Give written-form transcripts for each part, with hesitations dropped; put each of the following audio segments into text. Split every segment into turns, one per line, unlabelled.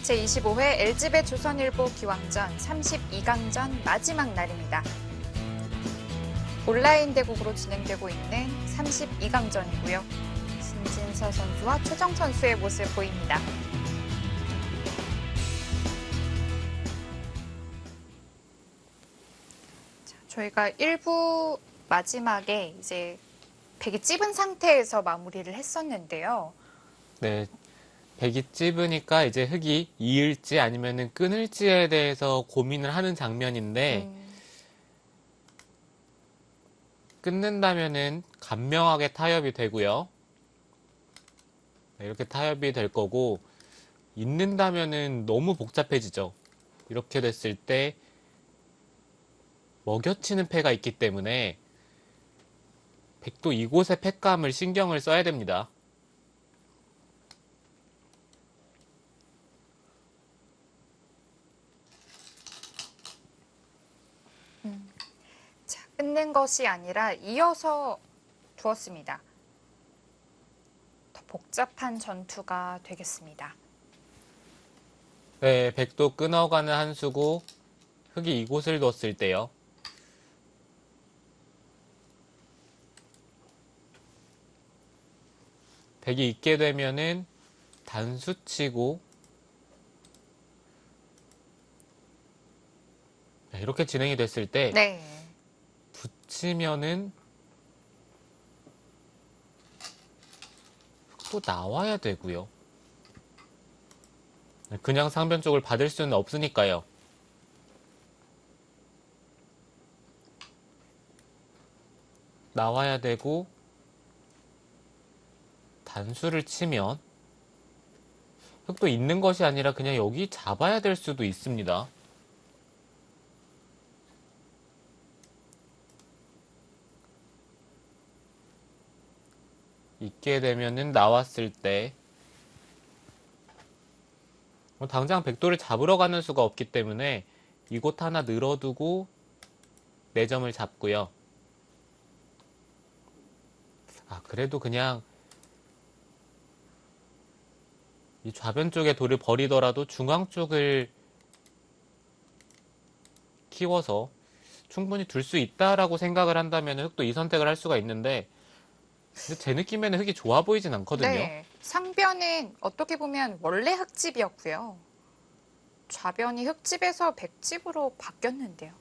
제25회 LG배 조선일보 기왕전 32강전 마지막 날입니다. 온라인 대국으로 진행되고 있는 32강전이고요. 신진서 선수와 최정 선수의 모습 보입니다. 자, 저희가 1부 마지막에 이제 백이 찝은 상태에서 마무리를 했었는데요.
네, 백이 찝으니까 이제 흙이 이을지 아니면은 끊을지에 대해서 고민을 하는 장면인데 끊는다면은 간명하게 타협이 되고요. 네, 이렇게 타협이 될 거고 잇는다면은 너무 복잡해지죠. 이렇게 됐을 때 먹여치는 패가 있기 때문에 백도 이곳의 팩감을 신경을 써야 됩니다.
자, 끊는 것이 아니라 이어서 두었습니다. 더 복잡한 전투가 되겠습니다.
네, 백도 끊어가는 한 수고 흙이 이곳을 뒀을 때요. 백이 있게 되면은 단수치고 이렇게 진행이 됐을 때
네.
붙이면은 또 나와야 되고요. 그냥 상변 쪽을 받을 수는 없으니까요. 나와야 되고 단수를 치면 흙도 있는 것이 아니라 그냥 여기 잡아야 될 수도 있습니다. 있게 되면은 나왔을 때 당장 백도를 잡으러 가는 수가 없기 때문에 이곳 하나 늘어두고 4점을 잡고요. 그래도 그냥 이 좌변 쪽에 돌을 버리더라도 중앙 쪽을 키워서 충분히 둘 수 있다라고 생각을 한다면 흙도 이 선택을 할 수가 있는데 근데 제 느낌에는 흙이 좋아 보이진 않거든요.
네. 상변은 어떻게 보면 원래 흙집이었고요. 좌변이 흙집에서 백집으로 바뀌었는데요.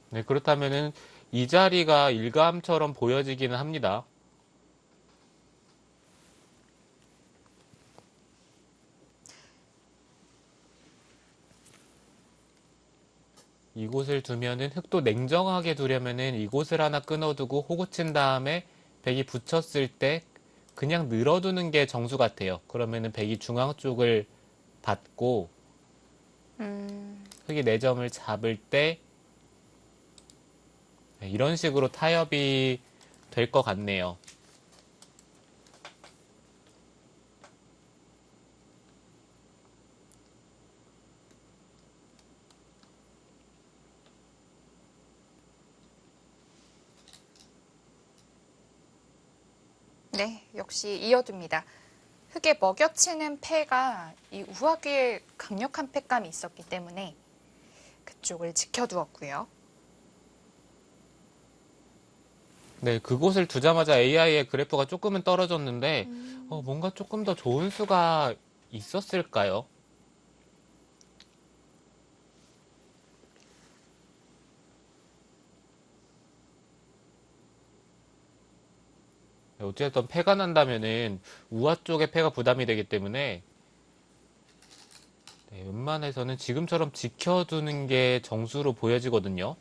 네, 그렇다면은 이 자리가 일감처럼 보여지기는 합니다. 이곳을 두면은 흙도 냉정하게 두려면은 이곳을 하나 끊어두고 호구 친 다음에 백이 붙였을 때 그냥 늘어두는 게 정수 같아요. 그러면은 백이 중앙 쪽을 받고 흙이 4점을 잡을 때 이런 식으로 타협이 될 것 같네요.
네, 역시 이어둡니다. 흙에 먹여치는 패가 이 우하귀에 강력한 패감이 있었기 때문에 그쪽을 지켜두었고요.
네, 그곳을 두자마자 AI의 그래프가 조금은 떨어졌는데 뭔가 조금 더 좋은 수가 있었을까요? 어쨌든 패가 난다면은 우하 쪽에 패가 부담이 되기 때문에 네, 웬만해서는 지금처럼 지켜두는 게 정수로 보여지거든요.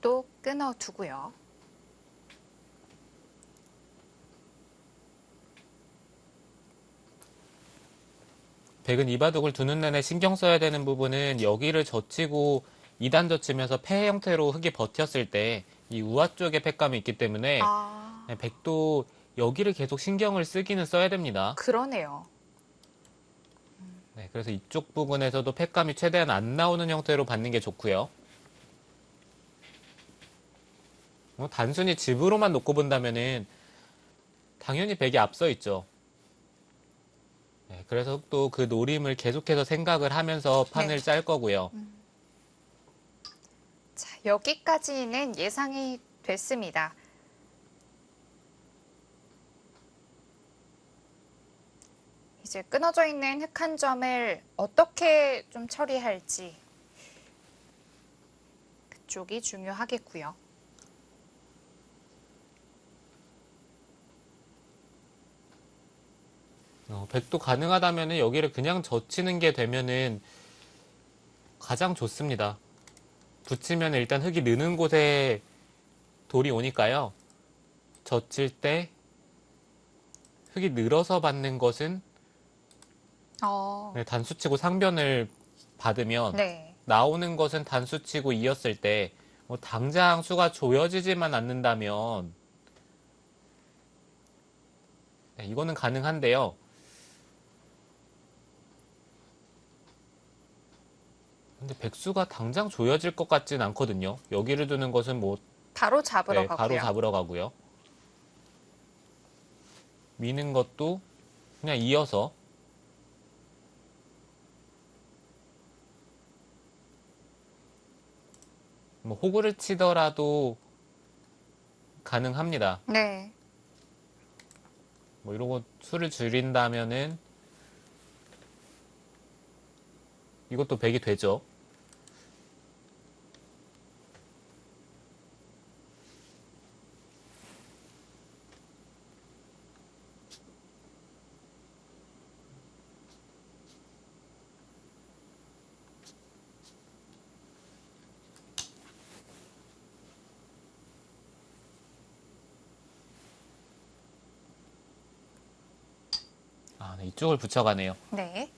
또 끊어두고요.
백은 이바둑을 두는 내내 신경 써야 되는 부분은 여기를 젖히고 2단 젖히면서 폐 형태로 흙이 버텼을 때 이 우아 쪽에 팩감이 있기 때문에
아,
네, 백도 여기를 계속 신경을 쓰기는 써야 됩니다.
그러네요.
네, 그래서 이쪽 부분에서도 팩감이 최대한 안 나오는 형태로 받는 게 좋고요. 단순히 집으로만 놓고 본다면은 당연히 백이 앞서 있죠. 네, 그래서 또 그 노림을 계속해서 생각을 하면서 판을
네.
짤 거고요.
자, 여기까지는 예상이 됐습니다. 이제 끊어져 있는 흙 한 점을 어떻게 좀 처리할지 그쪽이 중요하겠고요.
백도 가능하다면은 여기를 그냥 젖히는 게 되면은 가장 좋습니다. 붙이면 일단 흙이 느는 곳에 돌이 오니까요. 젖힐 때 흙이 늘어서 받는 것은
어,
네, 단수치고 상변을 받으면
네.
나오는 것은 단수치고 이었을 때 당장 수가 조여지지만 않는다면 네, 이거는 가능한데요. 근데 백수가 당장 조여질 것 같진 않거든요. 여기를 두는 것은 뭐
바로 잡으러
네, 바로
가고요.
잡으러 가고요. 미는 것도 그냥 이어서 뭐 호구를 치더라도 가능합니다.
네.
뭐 이러고 수를 줄인다면은 이것도 백이 되죠. 아, 네, 이쪽을 붙여가네요.
네.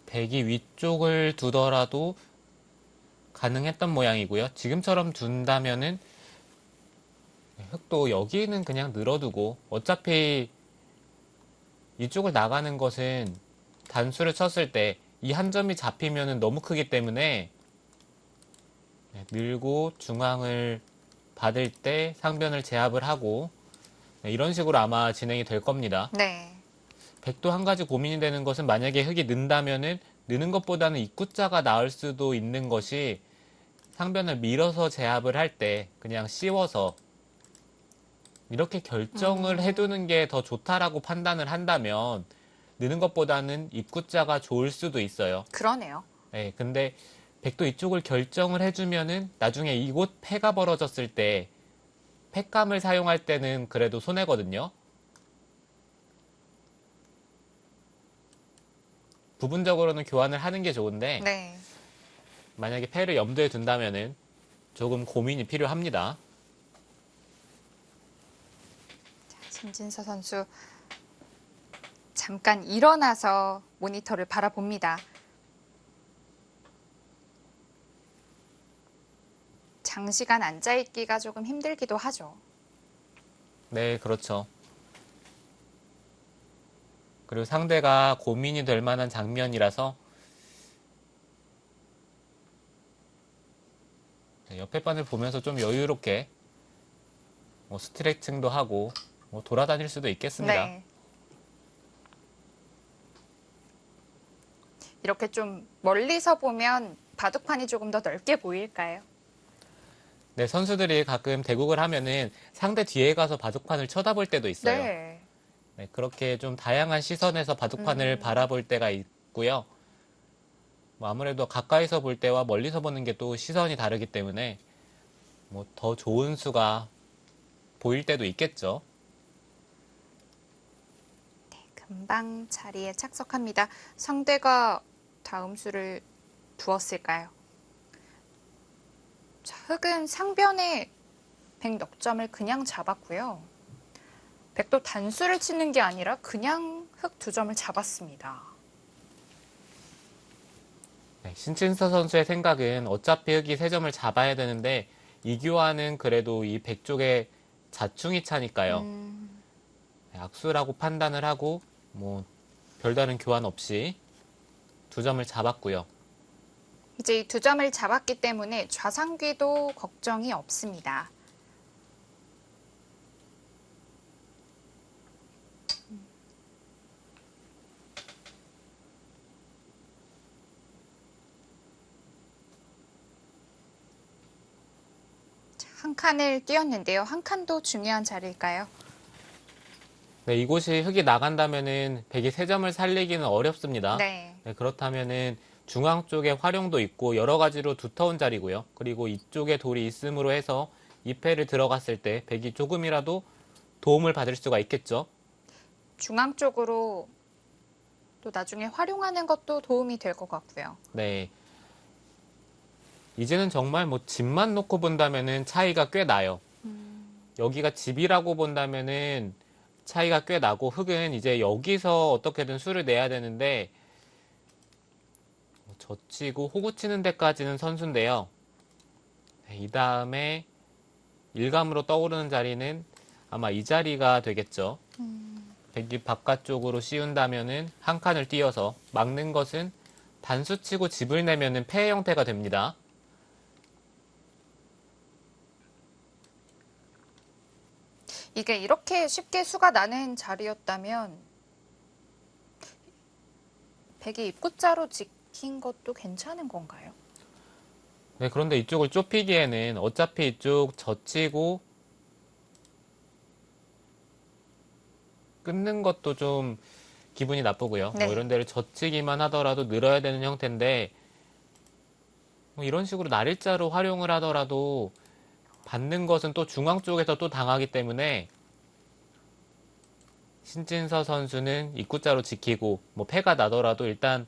백이 위쪽을 두더라도 가능했던 모양이고요. 지금처럼 둔다면은 흙도 여기는 그냥 늘어두고 어차피 이쪽을 나가는 것은 단수를 쳤을 때 이 한 점이 잡히면은 너무 크기 때문에 늘고 중앙을 받을 때 상변을 제압을 하고 이런 식으로 아마 진행이 될 겁니다.
네.
백도 한 가지 고민이 되는 것은 만약에 흙이 는다면은 느는 것보다는 입구자가 나을 수도 있는 것이 상변을 밀어서 제압을 할 때 그냥 씌워서 이렇게 결정을 해두는 게 더 좋다라고 판단을 한다면 느는 것보다는 입구자가 좋을 수도 있어요.
그러네요.
네, 근데 백도 이쪽을 결정을 해주면은 나중에 이곳 패가 벌어졌을 때 팩감을 사용할 때는 그래도 손해거든요. 부분적으로는 교환을 하는 게 좋은데
네.
만약에 패를 염두에 둔다면은 조금 고민이 필요합니다.
신진서 선수 잠깐 일어나서 모니터를 바라봅니다. 장시간 앉아있기가 조금 힘들기도 하죠.
네, 그렇죠. 그리고 상대가 고민이 될 만한 장면이라서 옆에 반을 보면서 좀 여유롭게 스트레칭도 하고 돌아다닐 수도 있겠습니다.
네. 이렇게 좀 멀리서 보면 바둑판이 조금 더 넓게 보일까요?
네, 선수들이 가끔 대국을 하면은 상대 뒤에 가서 바둑판을 쳐다볼 때도 있어요.
네.
네, 그렇게 좀 다양한 시선에서 바둑판을 바라볼 때가 있고요. 뭐 아무래도 가까이서 볼 때와 멀리서 보는 게 또 시선이 다르기 때문에 뭐 더 좋은 수가 보일 때도 있겠죠.
네, 그 금방 자리에 착석합니다. 상대가 다음 수를 두었을까요? 자, 흑은 상변에 백 넉 점을 그냥 잡았고요. 백도 단수를 치는 게 아니라 그냥 흑 2점을 잡았습니다.
네, 신진서 선수의 생각은 어차피 흑이 3점을 잡아야 되는데 이 교환은 그래도 이 백 쪽에 자충이 차니까요. 네, 악수라고 판단을 하고 뭐 별다른 교환 없이 2점을 잡았고요.
이제 이 2점을 잡았기 때문에 좌상귀도 걱정이 없습니다. 한 칸을 띄었는데요. 한 칸도 중요한 자리일까요?
네, 이곳이 흑이 나간다면은 백이 3점을 살리기는 어렵습니다.
네.
네, 그렇다면은 중앙 쪽에 활용도 있고 여러 가지로 두터운 자리고요. 그리고 이쪽에 돌이 있음으로 해서 2패를 들어갔을 때 백이 조금이라도 도움을 받을 수가 있겠죠.
중앙 쪽으로 또 나중에 활용하는 것도 도움이 될 것 같고요.
네. 이제는 정말 뭐 집만 놓고 본다면은 차이가 꽤 나요. 여기가 집이라고 본다면은 차이가 꽤 나고 흑은 이제 여기서 어떻게든 수를 내야 되는데 젖히고 호구 치는 데까지는 선수인데요. 네, 이 다음에 일감으로 떠오르는 자리는 아마 이 자리가 되겠죠. 백이 바깥쪽으로 씌운다면은 한 칸을 띄어서 막는 것은 단수 치고 집을 내면은 패의 형태가 됩니다.
이게 이렇게 쉽게 수가 나는 자리였다면 백이 입구자로 지킨 것도 괜찮은 건가요?
네, 그런데 이쪽을 좁히기에는 어차피 이쪽 젖히고 끊는 것도 좀 기분이 나쁘고요.
네.
뭐 이런 데를 젖히기만 하더라도 늘어야 되는 형태인데 뭐 이런 식으로 날일자로 활용을 하더라도 받는 것은 또 중앙 쪽에서 또 당하기 때문에 신진서 선수는 입구자로 지키고 뭐 패가 나더라도 일단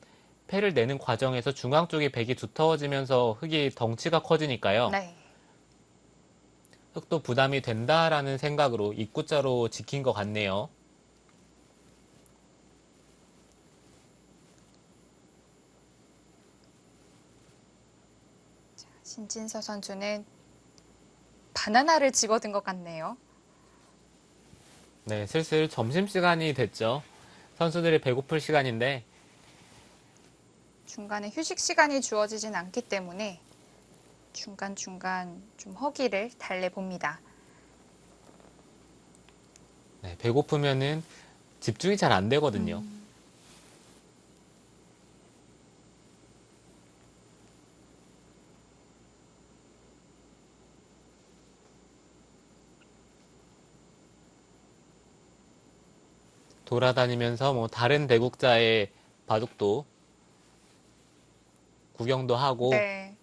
패를 내는 과정에서 중앙 쪽이 백이 두터워지면서 흑이 덩치가 커지니까요.
네.
흑도 부담이 된다라는 생각으로 입구자로 지킨 것 같네요.
신진서 선수는 바나나를 집어든 것 같네요.
네, 슬슬 점심시간이 됐죠. 선수들이 배고플 시간인데
중간에 휴식 시간이 주어지진 않기 때문에 중간중간 좀 허기를 달래봅니다.
네, 배고프면은 집중이 잘 안 되거든요. 돌아다니면서 뭐 다른 대국자의 바둑도 구경도 하고
네.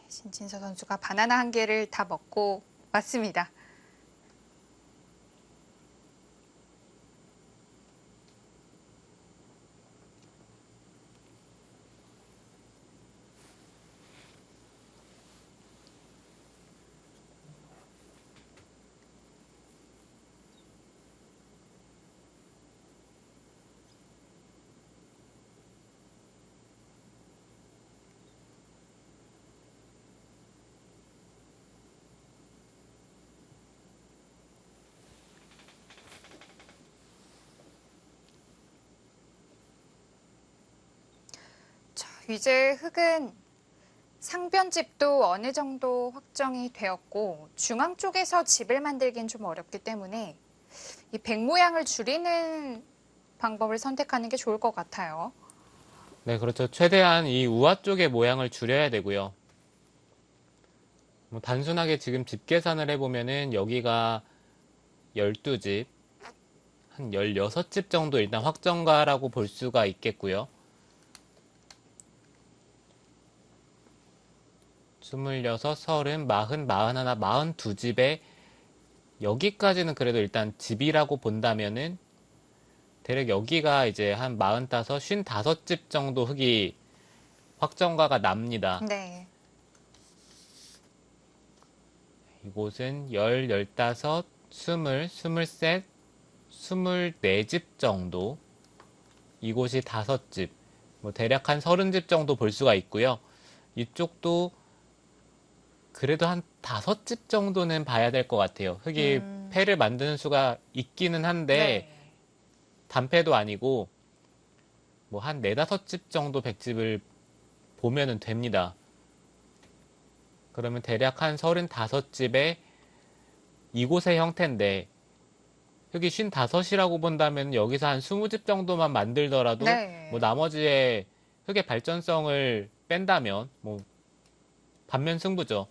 신진서 선수가 바나나 한 개를 다 먹고 왔습니다. 자, 이제 흑은 상변집도 어느 정도 확정이 되었고 중앙 쪽에서 집을 만들긴 좀 어렵기 때문에 이 백 모양을 줄이는 방법을 선택하는 게 좋을 것 같아요.
네, 그렇죠. 최대한 이 우아 쪽의 모양을 줄여야 되고요. 뭐 단순하게 지금 집 계산을 해보면은 여기가 12집, 한 16집 정도 일단 확정가라고 볼 수가 있겠고요. 26, 30, 40, 41, 42집에 여기까지는 그래도 일단 집이라고 본다면은 대략 여기가 이제 한 45, 55집 정도 흙이 확정가가 납니다.
네.
이곳은 10, 15, 20, 23, 24집 정도. 이곳이 5집. 뭐 대략 한 30집 정도 볼 수가 있고요. 이쪽도 그래도 한 5집 정도는 봐야 될 것 같아요. 흙이 패를 만드는 수가 있기는 한데
네.
단패도 아니고 뭐 한 4, 5집 정도 백집을 보면은 됩니다. 그러면 대략 한 35집에 이곳의 형태인데 흙이 55이라고 본다면 여기서 한 20집 정도만 만들더라도
네.
뭐 나머지의 흙의 발전성을 뺀다면 뭐 반면 승부죠.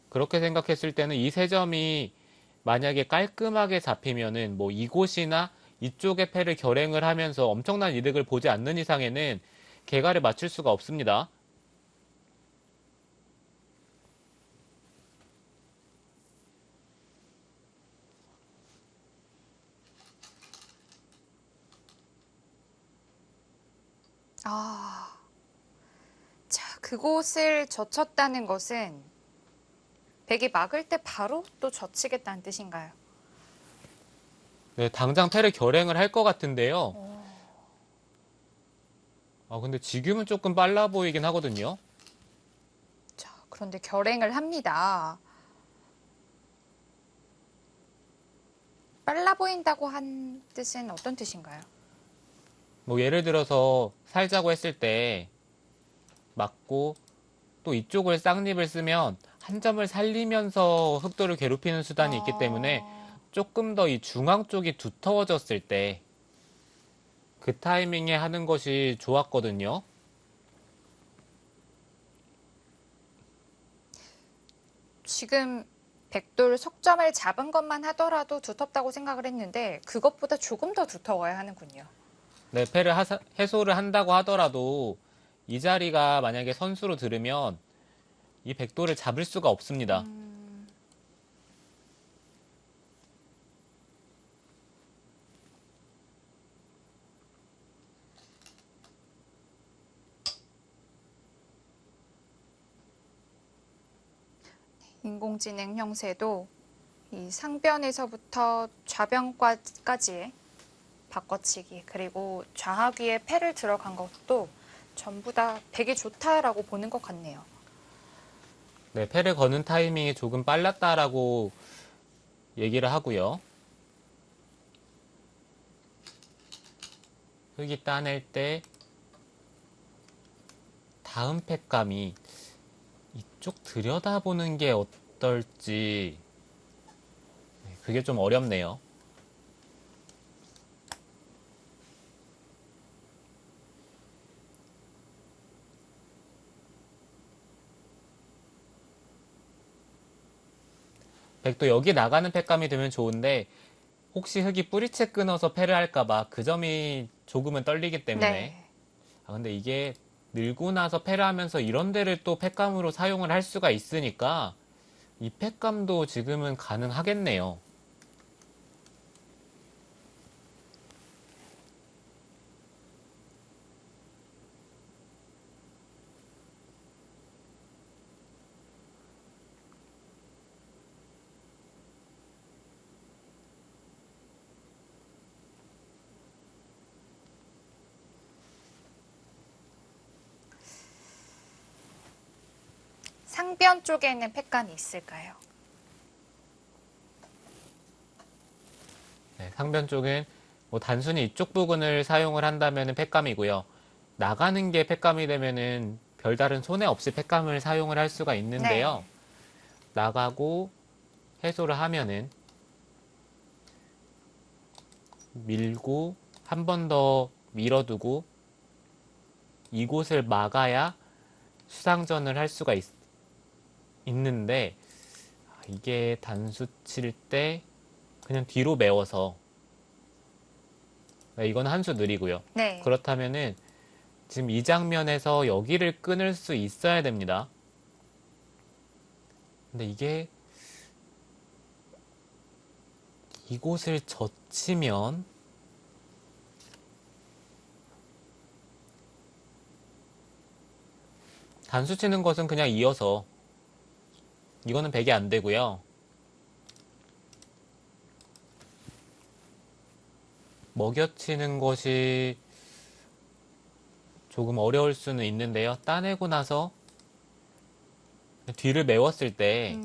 그렇게 생각했을 때는 이 세 점이 만약에 깔끔하게 잡히면은 뭐 이곳이나 이쪽의 패를 결행을 하면서 엄청난 이득을 보지 않는 이상에는 개가를 맞출 수가 없습니다.
아, 자, 그곳을 젖혔다는 것은 백이 막을 때 바로 또 젖히겠다는 뜻인가요?
네, 당장 패를 결행을 할 것 같은데요. 근데 지금은 조금 빨라 보이긴 하거든요.
자, 그런데 결행을 합니다. 빨라 보인다고 한 뜻은 어떤 뜻인가요?
뭐 예를 들어서 살자고 했을 때 맞고 또 이쪽을 쌍립을 쓰면 한 점을 살리면서 흑도를 괴롭히는 수단이 있기 때문에 조금 더 이 중앙 쪽이 두터워졌을 때 그 타이밍에 하는 것이 좋았거든요.
지금 백돌 석점을 잡은 것만 하더라도 두텁다고 생각을 했는데 그것보다 조금 더 두터워야 하는군요.
네, 패를 해소를 한다고 하더라도 이 자리가 만약에 선수로 들으면 이 백도를 잡을 수가 없습니다.
인공지능 형세도 이 상변에서부터 좌변까지의 바꿔치기 그리고 좌하귀에 패를 들어간 것도 전부 다 백이 좋다라고 보는 것 같네요.
네, 패를 거는 타이밍이 조금 빨랐다라고 얘기를 하고요. 흙이 따낼 때 다음 팩감이 이쪽 들여다보는 게 어떨지 그게 좀 어렵네요. 백도 여기 나가는 팩감이 되면 좋은데 혹시 흙이 뿌리채 끊어서 패를 할까봐 그 점이 조금은 떨리기 때문에
네.
근데 이게 늘고 나서 패를 하면서 이런 데를 또 팩감으로 사용을 할 수가 있으니까 이 팩감도 지금은 가능하겠네요.
상변 쪽에는 팩감이 있을까요?
네, 상변 쪽은 뭐 단순히 이쪽 부분을 사용을 한다면 팩감이고요. 나가는 게 팩감이 되면은 별다른 손해 없이 팩감을 사용을 할 수가 있는데요.
네.
나가고 해소를 하면은 밀고 한 번 더 밀어두고 이곳을 막아야 수상전을 할 수가 있는데 이게 단수 칠 때 그냥 뒤로 메워서 네, 이건 한 수 느리고요.
네.
그렇다면은 지금 이 장면에서 여기를 끊을 수 있어야 됩니다. 근데 이게 이곳을 젖히면 단수 치는 것은 그냥 이어서 이거는 100이 안 되고요. 먹여치는 것이 조금 어려울 수는 있는데요. 따내고 나서 뒤를 메웠을 때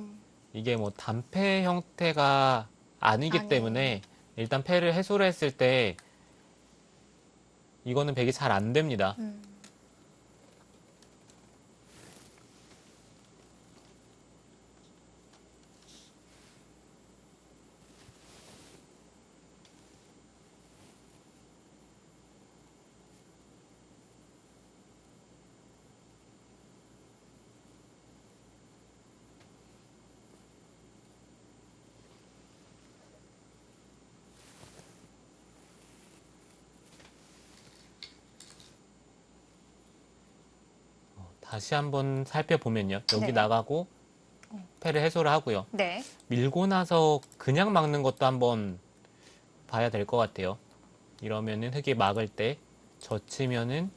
이게 뭐 단패 형태가 아니기
아니.
때문에 일단 패를 해소를 했을 때 이거는 100이 잘 안 됩니다. 다시 한번 살펴보면요. 여기
네.
나가고 패를 해소를 하고요.
네.
밀고 나서 그냥 막는 것도 한번 봐야 될 것 같아요. 이러면은 흙이 막을 때 젖히면은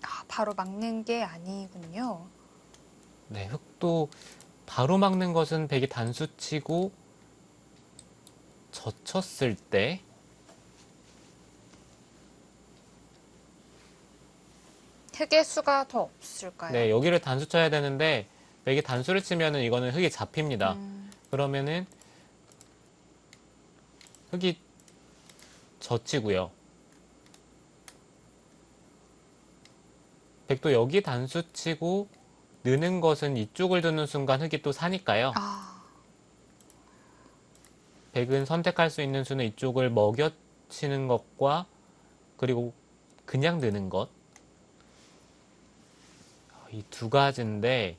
아, 바로 막는 게 아니군요.
네, 흙도 바로 막는 것은 100이 단수 치고 젖혔을 때
흙의 수가 더 없을까요?
네, 여기를 단수 쳐야 되는데 100이 단수를 치면은 이거는 흙이 잡힙니다. 그러면은 흙이 젖히고요. 100도 여기 단수 치고 느는 것은 이쪽을 두는 순간 흙이 또 사니까요.
아,
100은 선택할 수 있는 수는 이쪽을 먹여치는 것과 그리고 그냥 느는 것. 이 두 가지인데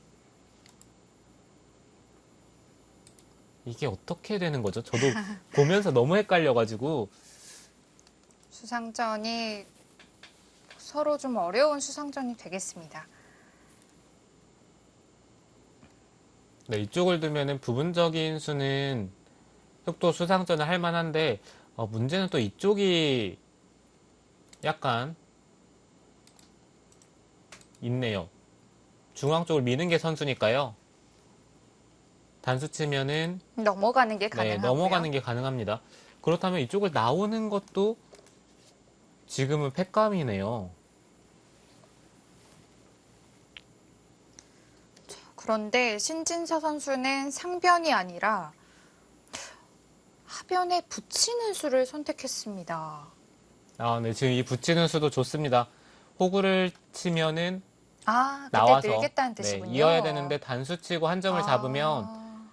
이게 어떻게 되는 거죠? 저도 보면서 너무 헷갈려가지고
수상전이 서로 좀 어려운 수상전이 되겠습니다.
네, 이쪽을 두면은 부분적인 수는 흑도 수상전을 할 만한데 문제는 또 이쪽이 약간 있네요. 중앙 쪽을 미는 게 선수니까요. 단수 치면은
넘어가는 게
네,
가능하고요.
넘어가는 게 가능합니다. 그렇다면 이쪽을 나오는 것도 지금은 패감이네요.
그런데 신진서 선수는 상변이 아니라 하변에 붙이는 수를 선택했습니다.
아, 네, 지금 이 붙이는 수도 좋습니다. 호구를 치면은
아, 그때
나와서
늘겠다는
네,
뜻이군요.
이어야 되는데 단수 치고 한 점을 잡으면
아,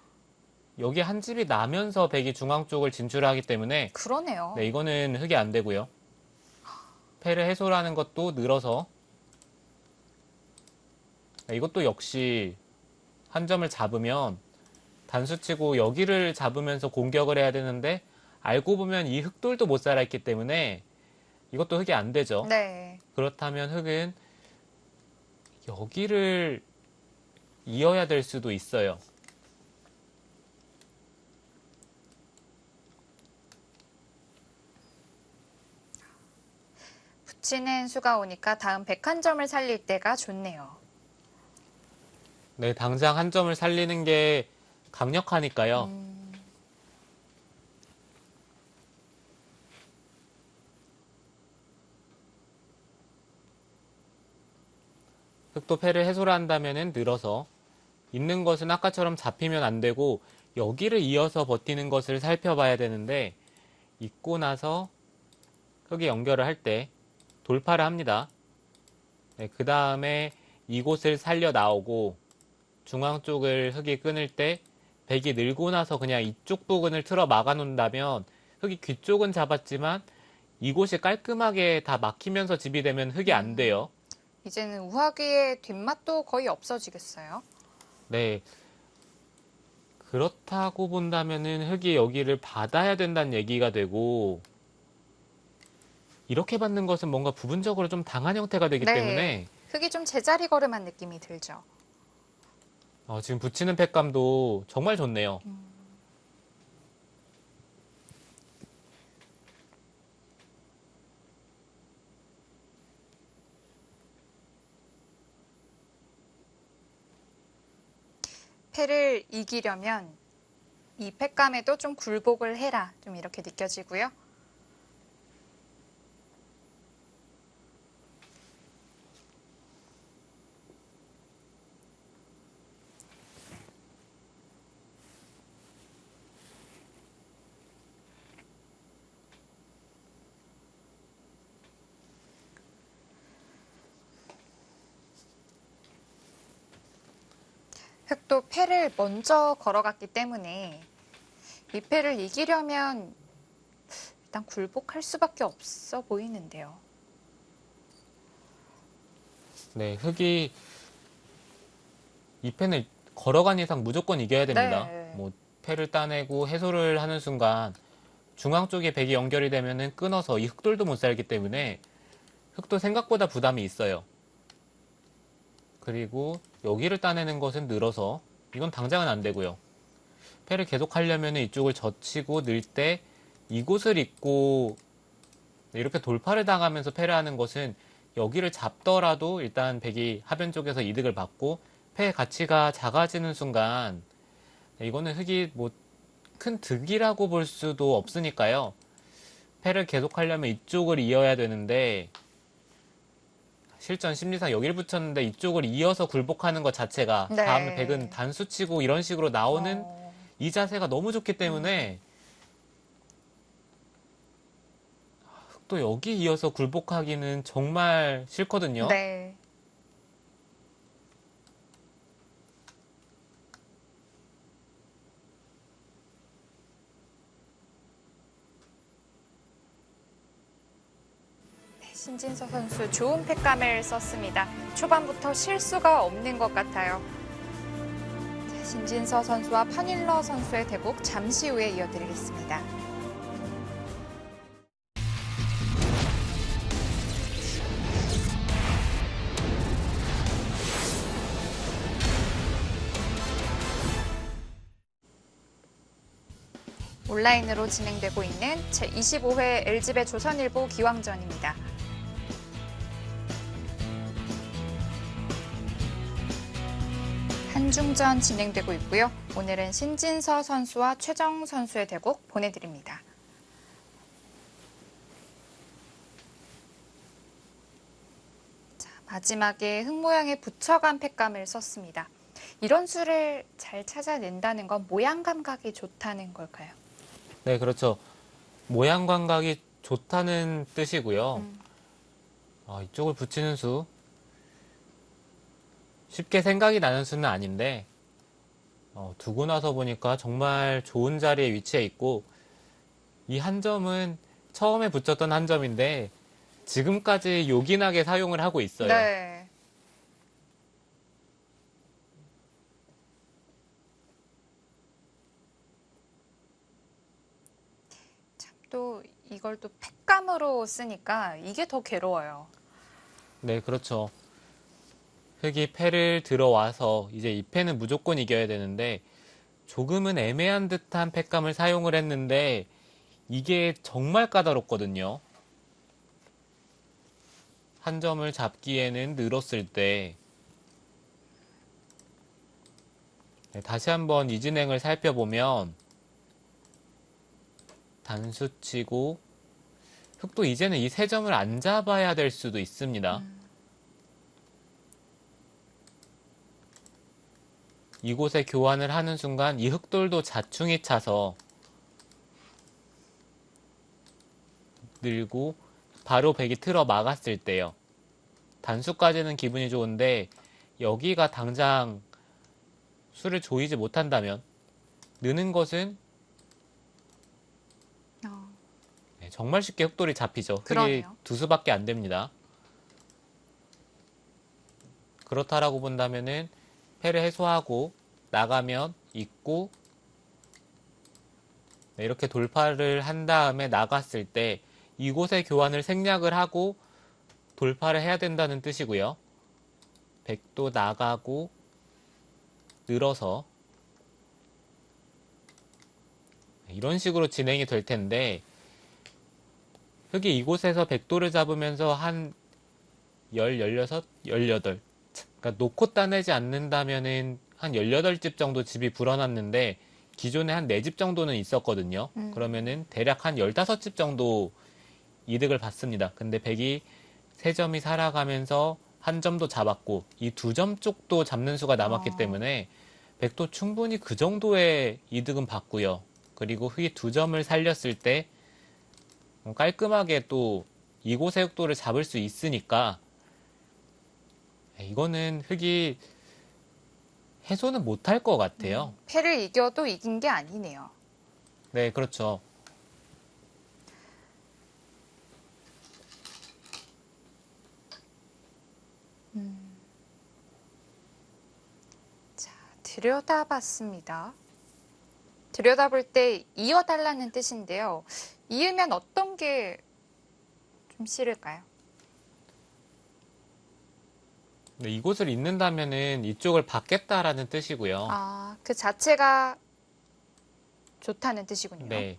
여기 한 집이 나면서 백이 중앙 쪽을 진출하기 때문에
그러네요.
네, 이거는 흙이 안 되고요. 패를 해소라는 것도 늘어서 네, 이것도 역시 한 점을 잡으면 단수 치고 여기를 잡으면서 공격을 해야 되는데 알고 보면 이 흑돌도 못 살아있기 때문에 이것도 흙이 안 되죠.
네.
그렇다면 흙은 여기를 이어야 될 수도 있어요.
붙이는 수가 오니까 다음 101점을 살릴 때가 좋네요.
네, 당장 한 점을 살리는 게 강력하니까요. 흑도 패를 해소를 한다면 늘어서 있는 것은 아까처럼 잡히면 안 되고 여기를 이어서 버티는 것을 살펴봐야 되는데 있고 나서 흙이 연결을 할 때 돌파를 합니다. 네, 그 다음에 이곳을 살려 나오고 중앙 쪽을 흙이 끊을 때 백이 늘고 나서 그냥 이쪽 부근을 틀어 막아 놓는다면 흙이 귀 쪽은 잡았지만 이곳이 깔끔하게 다 막히면서 집이 되면 흙이 안 돼요.
이제는 우하기의 뒷맛도 거의 없어지겠어요.
네. 그렇다고 본다면은 흙이 여기를 받아야 된다는 얘기가 되고, 이렇게 받는 것은 뭔가 부분적으로 좀 당한 형태가 되기
네.
때문에
흙이 좀 제자리 걸음한 느낌이 들죠.
지금 붙이는 팩감도 정말 좋네요.
패를 이기려면 이 팩감에도 좀 굴복을 해라. 좀 이렇게 느껴지고요. 흙도 패를 먼저 걸어갔기 때문에 이 패를 이기려면 일단 굴복할 수밖에 없어 보이는데요.
네, 흙이 이 펜을 걸어간 이상 무조건 이겨야 됩니다.
네.
뭐 패를 따내고 해소를 하는 순간 중앙 쪽에 백이 연결이 되면은 끊어서 이 흙돌도 못 살기 때문에 흙도 생각보다 부담이 있어요. 그리고 여기를 따내는 것은 늘어서 이건 당장은 안 되고요. 패를 계속 하려면 이쪽을 젖히고 늘 때 이곳을 잇고 이렇게 돌파를 당하면서 패를 하는 것은 여기를 잡더라도 일단 백이 하변 쪽에서 이득을 받고 패의 가치가 작아지는 순간 이거는 흙이 뭐 큰 득이라고 볼 수도 없으니까요. 패를 계속 하려면 이쪽을 이어야 되는데 실전 심리상 여기를 붙였는데 이쪽을 이어서 굴복하는 것 자체가
네.
다음에 백은 단수 치고 이런 식으로 나오는
어,
이 자세가 너무 좋기 때문에 또 여기 이어서 굴복하기는 정말 싫거든요.
네. 신진서 선수 좋은 팩감을 썼습니다. 초반부터 실수가 없는 것 같아요. 자, 신진서 선수와 파닐러 선수의 대국 잠시 후에 이어드리겠습니다. 온라인으로 진행되고 있는 제25회 LG배 조선일보 기왕전입니다. 한중전 진행되고 있고요. 오늘은 신진서 선수와 최정 선수의 대국 보내드립니다. 자, 마지막에 흙 모양의 붙여간 팩감을 썼습니다. 이런 수를 잘 찾아낸다는 건 모양 감각이 좋다는 걸까요?
네, 그렇죠. 모양 감각이 좋다는 뜻이고요. 이쪽을 붙이는 수 쉽게 생각이 나는 수는 아닌데 두고 나서 보니까 정말 좋은 자리에 위치해 있고 이 한 점은 처음에 붙였던 한 점인데 지금까지 요긴하게 사용을 하고 있어요.
네. 참 또 이걸 또 팩감으로 쓰니까 이게 더 괴로워요.
네, 그렇죠. 흙이 패를 들어와서 이제 이 패는 무조건 이겨야 되는데 조금은 애매한 듯한 팩감을 사용을 했는데 이게 정말 까다롭거든요. 한 점을 잡기에는 늘었을 때 다시 한번 이 진행을 살펴보면 단수치고 흙도 이제는 이 세 점을 안 잡아야 될 수도 있습니다. 이곳에 교환을 하는 순간 이 흙돌도 자충이 차서 늘고 바로 백이 틀어 막았을 때요. 단수까지는 기분이 좋은데 여기가 당장 수를 조이지 못한다면 느는 것은 네, 정말 쉽게 흑돌이 잡히죠. 흑이
그러네요.
두 수밖에 안 됩니다. 그렇다라고 본다면은 패를 해소하고 나가면 있고 네, 이렇게 돌파를 한 다음에 나갔을 때 이곳의 교환을 생략을 하고 돌파를 해야 된다는 뜻이고요. 백도 나가고 늘어서 이런 식으로 진행이 될 텐데 흑이 이곳에서 백도를 잡으면서 한 16, 18 그러니까 놓고 따내지 않는다면은 한 18집 정도 집이 불어났는데 기존에 한 4집 정도는 있었거든요. 그러면은 대략 한 15집 정도 이득을 받습니다. 근데 백이 3점이 살아가면서 한 점도 잡았고 이 2점 쪽도 잡는 수가 남았기 때문에 백도 충분히 그 정도의 이득은 받고요. 그리고 흑이 2점을 살렸을 때 깔끔하게 또 이곳의 흑도를 잡을 수 있으니까 이거는 흑이 해소는 못할 것 같아요.
패를 이겨도 이긴 게 아니네요.
네, 그렇죠.
자, 들여다봤습니다. 들여다볼 때 이어달라는 뜻인데요. 이으면 어떤 게 좀 싫을까요?
네, 이곳을 잇는다면은 이쪽을 받겠다라는 뜻이고요.
아, 그 자체가 좋다는 뜻이군요.
네,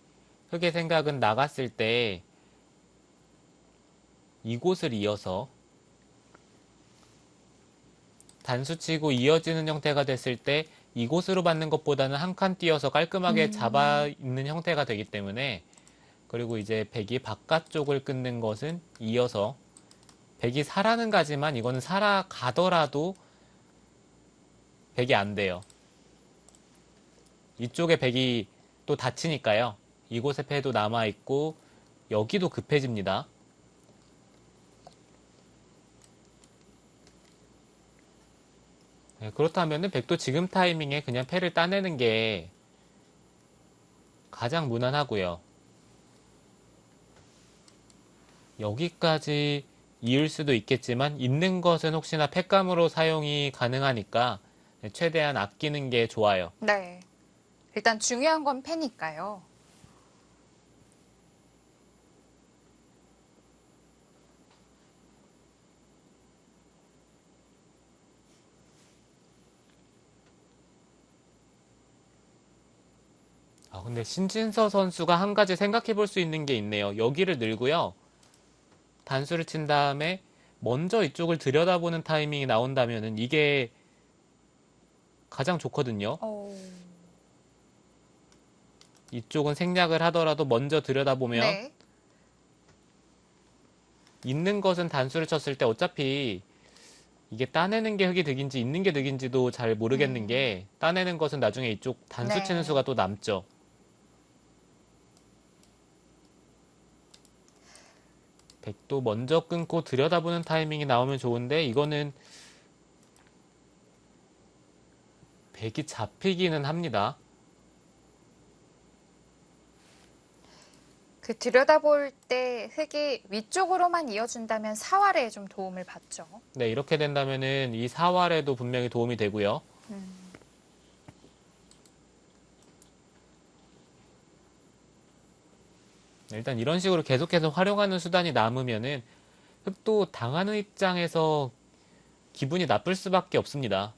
흑의 생각은 나갔을 때 이곳을 이어서 단수치고 이어지는 형태가 됐을 때 이곳으로 받는 것보다는 한 칸 띄어서 깔끔하게 잡아 있는 형태가 되기 때문에 그리고 이제 백이 바깥쪽을 끊는 것은 이어서 백이 살아는 가지만 이거는 살아가더라도 백이 안 돼요. 이쪽에 백이 또 다치니까요. 이곳에 패도 남아있고 여기도 급해집니다. 네, 그렇다면 백도 지금 타이밍에 그냥 패를 따내는 게 가장 무난하고요. 여기까지 이을 수도 있겠지만 있는 것은 혹시나 팩감으로 사용이 가능하니까 최대한 아끼는 게 좋아요.
네. 일단 중요한 건 패니까요.
근데 신진서 선수가 한 가지 생각해 볼 수 있는 게 있네요. 여기를 늘고요. 단수를 친 다음에 먼저 이쪽을 들여다보는 타이밍이 나온다면은 이게 가장 좋거든요. 이쪽은 생략을 하더라도 먼저 들여다보면
네.
있는 것은 단수를 쳤을 때 어차피 이게 따내는 게 흑이 득인지 있는 게 득인지도 잘 모르겠는 게 따내는 것은 나중에 이쪽 단수
네.
치는 수가 또 남죠. 백도 먼저 끊고 들여다보는 타이밍이 나오면 좋은데 이거는 백이 잡히기는 합니다.
그 들여다볼 때 흙이 위쪽으로만 이어준다면 사활에 좀 도움을 받죠.
네, 이렇게 된다면은 이 사활에도 분명히 도움이 되고요. 네, 일단 이런 식으로 계속해서 활용하는 수단이 남으면은 흑도 당하는 입장에서 기분이 나쁠 수밖에 없습니다.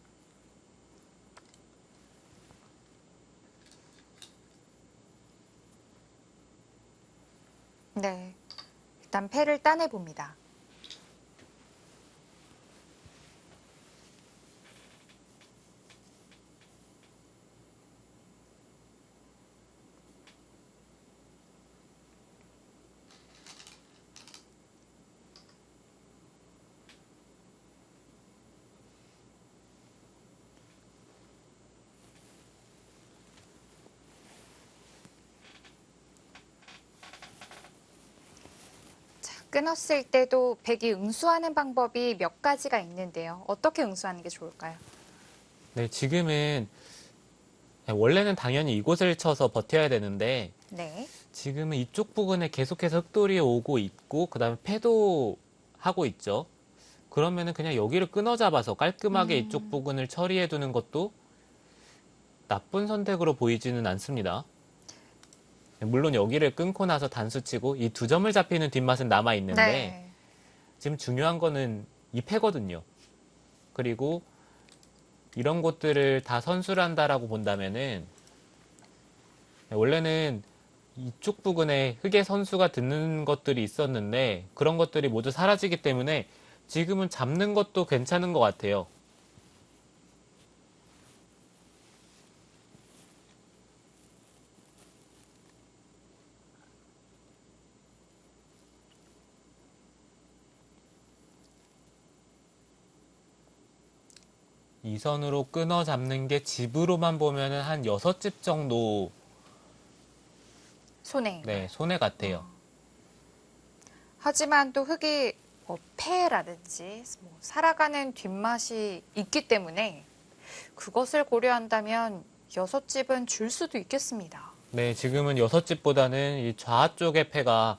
네. 일단 패를 따내봅니다. 끊었을 때도 백이 응수하는 방법이 몇 가지가 있는데요. 어떻게 응수하는 게 좋을까요?
네, 지금은 원래는 당연히 이곳을 쳐서 버텨야 되는데
네.
지금은 이쪽 부근에 계속해서 흑돌이 오고 있고 그다음에 패도 하고 있죠. 그러면은 그냥 여기를 끊어 잡아서 깔끔하게 이쪽 부근을 처리해 두는 것도 나쁜 선택으로 보이지는 않습니다. 물론 여기를 끊고 나서 단수치고 이 두 점을 잡히는 뒷맛은 남아 있는데
네.
지금 중요한 거는 이 패거든요. 그리고 이런 것들을 다 선수를 한다라고 본다면은 원래는 이쪽 부근에 흑의 선수가 듣는 것들이 있었는데 그런 것들이 모두 사라지기 때문에 지금은 잡는 것도 괜찮은 것 같아요. 이 선으로 끊어 잡는 게 집으로만 보면은 한 6집 정도
손해.
네, 손해 같아요.
하지만 또 흑이 뭐 폐라든지 뭐 살아가는 뒷맛이 있기 때문에 그것을 고려한다면 6집은 줄 수도 있겠습니다.
네, 지금은 6집보다는 이 좌 쪽의 패가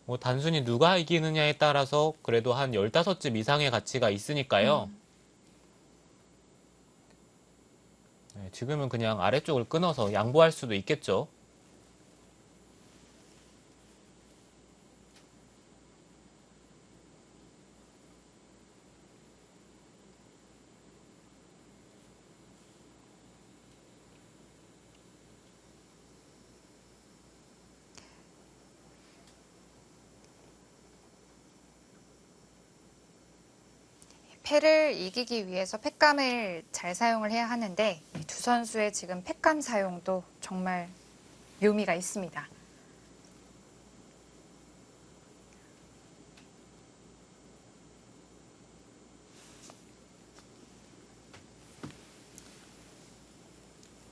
뭐 단순히 누가 이기느냐에 따라서 그래도 한 15집 이상의 가치가 있으니까요. 네, 지금은 그냥 아래쪽을 끊어서 양보할 수도 있겠죠.
패를 이기기 위해서 팩감을 잘 사용을 해야 하는데 이 두 선수의 지금 팩감 사용도 정말 묘미가 있습니다.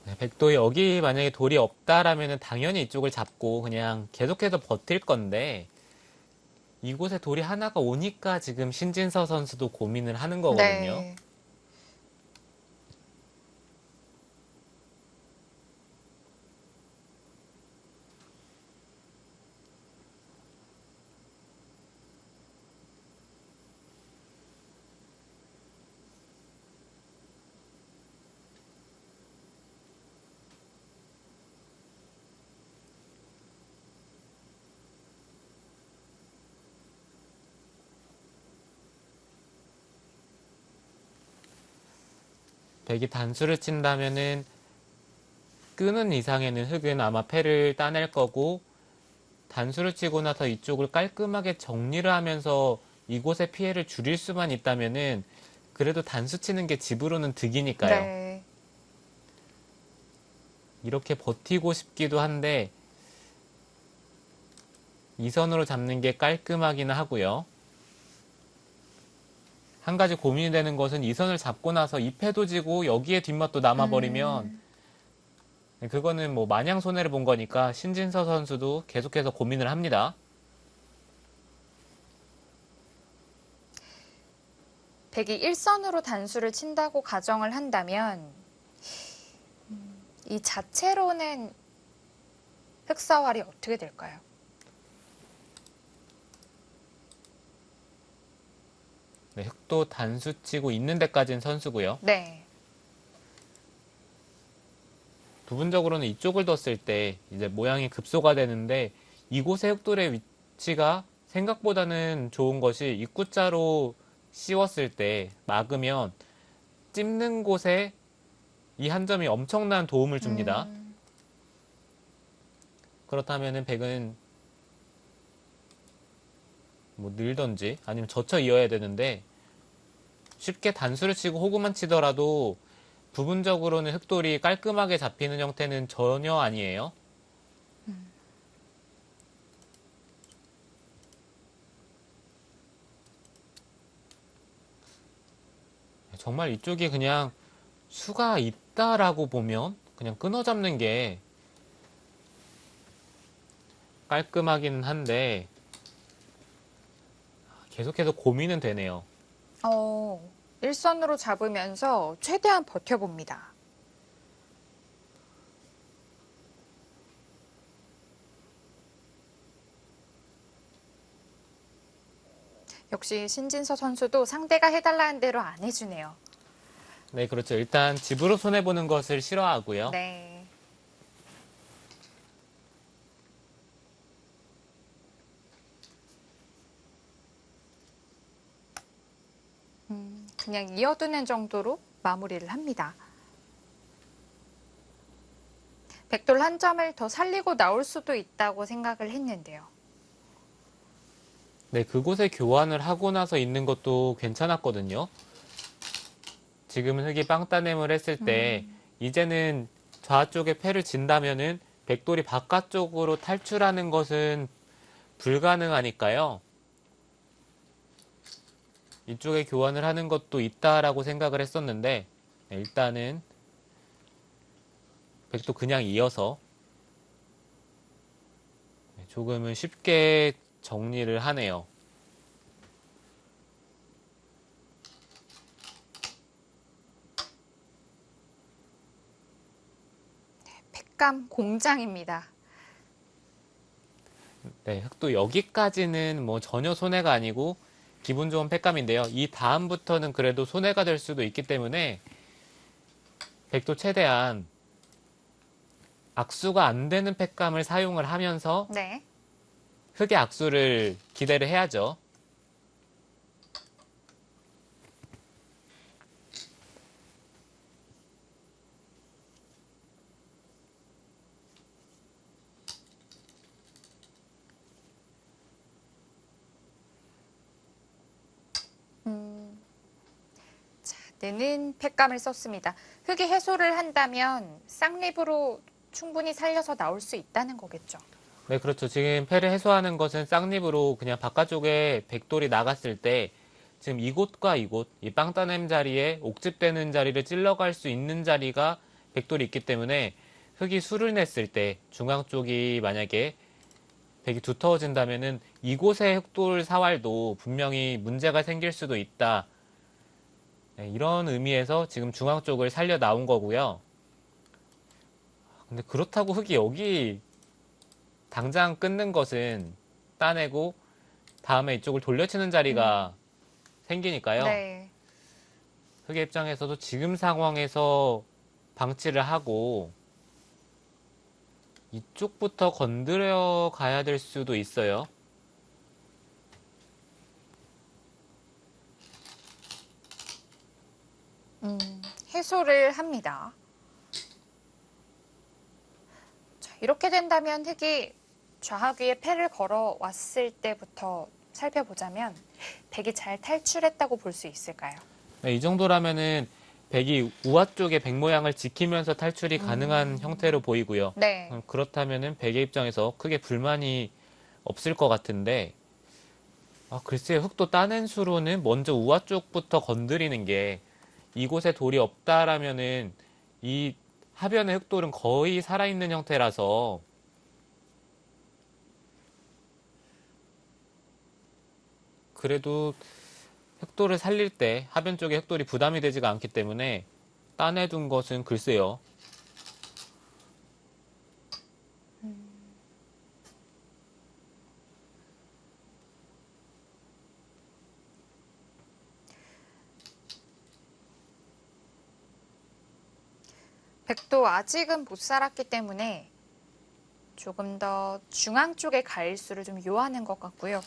네, 백도에 여기 만약에 돌이 없다라면 당연히 이쪽을 잡고 그냥 계속해서 버틸 건데 이곳에 돌이 하나가 오니까 지금 신진서 선수도 고민을 하는 거거든요.
네.
백이 단수를 친다면은 끄는 이상에는 흑은 아마 패를 따낼 거고 단수를 치고 나서 이쪽을 깔끔하게 정리를 하면서 이곳의 피해를 줄일 수만 있다면은 그래도 단수 치는 게 집으로는 득이니까요.
네.
이렇게 버티고 싶기도 한데 이 선으로 잡는 게 깔끔하기는 하고요. 한 가지 고민이 되는 것은 이 선을 잡고 나서 이 패도 지고 여기에 뒷맛도 남아버리면 그거는 뭐 마냥 손해를 본 거니까 신진서 선수도 계속해서 고민을 합니다.
백이 1선으로 단수를 친다고 가정을 한다면 이 자체로는 흑사활이 어떻게 될까요?
네, 흑도 단수 치고 있는 데까지는 선수고요.
네.
부분적으로는 이쪽을 뒀을 때 이제 모양이 급소가 되는데 이곳의 흑돌의 위치가 생각보다는 좋은 것이 입구자로 씌웠을 때 막으면 찝는 곳에 이 한 점이 엄청난 도움을 줍니다. 그렇다면은 백은 뭐 늘던지 아니면 젖혀 이어야 되는데 쉽게 단수를 치고 호구만 치더라도 부분적으로는 흑돌이 깔끔하게 잡히는 형태는 전혀 아니에요. 정말 이쪽이 그냥 수가 있다라고 보면 그냥 끊어 잡는 게 깔끔하기는 한데 계속해서 고민은 되네요.
1선으로 잡으면서 최대한 버텨봅니다. 역시 신진서 선수도 상대가 해달라는 대로 안 해주네요.
네, 그렇죠. 일단 집으로 손해보는 것을 싫어하고요.
네. 그냥 이어두는 정도로 마무리를 합니다. 백돌 한 점을 더 살리고 나올 수도 있다고 생각을 했는데요.
네, 그곳에 교환을 하고 나서 있는 것도 괜찮았거든요. 지금은 흙이 빵따냄을 했을 때 이제는 좌쪽에 패를 진다면은 백돌이 바깥쪽으로 탈출하는 것은 불가능하니까요. 이쪽에 교환을 하는 것도 있다라고 생각을 했었는데 네, 일단은 백도 그냥 이어서 조금은 쉽게 정리를 하네요.
팩감 공장입니다.
네, 흙도 여기까지는 뭐 전혀 손해가 아니고 기분 좋은 팩감인데요. 이 다음부터는 그래도 손해가 될 수도 있기 때문에 백도 최대한 악수가 안 되는 팩감을 사용을 하면서
네.
흙의 악수를 기대를 해야죠.
자, 느는 팩감을 썼습니다. 흙이 해소를 한다면 쌍립으로 충분히 살려서 나올 수 있다는 거겠죠.
네, 그렇죠. 지금 패를 해소하는 것은 쌍립으로 그냥 바깥쪽에 백돌이 나갔을 때 지금 이곳과 이곳, 이 빵따냄 자리에 옥집되는 자리를 찔러갈 수 있는 자리가 백돌이 있기 때문에 흙이 수를 냈을 때 중앙 쪽이 만약에 백이 두터워진다면은 이곳의 흑돌 사활도 분명히 문제가 생길 수도 있다. 네, 이런 의미에서 지금 중앙 쪽을 살려 나온 거고요. 근데 그렇다고 흙이 여기 당장 끊는 것은 따내고 다음에 이쪽을 돌려치는 자리가 생기니까요.
네.
흙의 입장에서도 지금 상황에서 방치를 하고 이쪽부터 건드려 가야 될 수도 있어요.
해소를 합니다. 자, 이렇게 된다면 흙이 좌하귀에 패를 걸어 왔을 때부터 살펴보자면 백이 잘 탈출했다고 볼 수 있을까요?
네, 이 정도라면은 백이 우아 쪽의 백 모양을 지키면서 탈출이 가능한 형태로 보이고요.
네.
그렇다면은 백의 입장에서 크게 불만이 없을 것 같은데, 글쎄요, 흙도 따낸 수로는 먼저 우아 쪽부터 건드리는 게 이곳에 돌이 없다라면은 이 하변의 흙돌은 거의 살아있는 형태라서 그래도 흑돌을 살릴 때 하변 쪽에 흑돌이 부담이 되지가 않기 때문에 따내둔 것은 글쎄요.
백도 아직은 못 살았기 때문에 조금 더 중앙 쪽에 갈 수를 좀 요하는 것 같고요.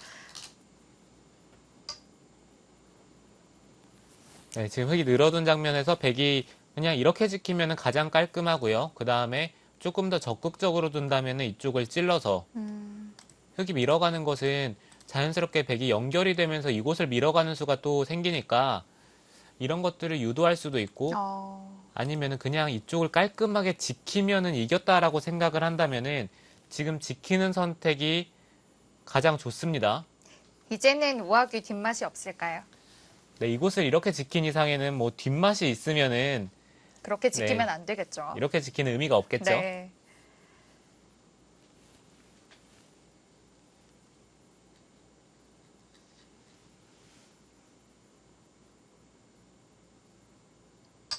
네, 지금 흙이 늘어든 장면에서 백이 그냥 이렇게 지키면 가장 깔끔하고요. 그 다음에 조금 더 적극적으로 둔다면 이쪽을 찔러서 흙이 밀어가는 것은 자연스럽게 백이 연결이 되면서 이곳을 밀어가는 수가 또 생기니까 이런 것들을 유도할 수도 있고 아니면은 그냥 이쪽을 깔끔하게 지키면은 이겼다라고 생각을 한다면은 지금 지키는 선택이 가장 좋습니다.
이제는 우아귀 뒷맛이 없을까요?
네, 이곳을 이렇게 지킨 이상에는 뭐 뒷맛이 있으면은
그렇게 지키면
네,
안 되겠죠.
이렇게 지키는 의미가 없겠죠.
네.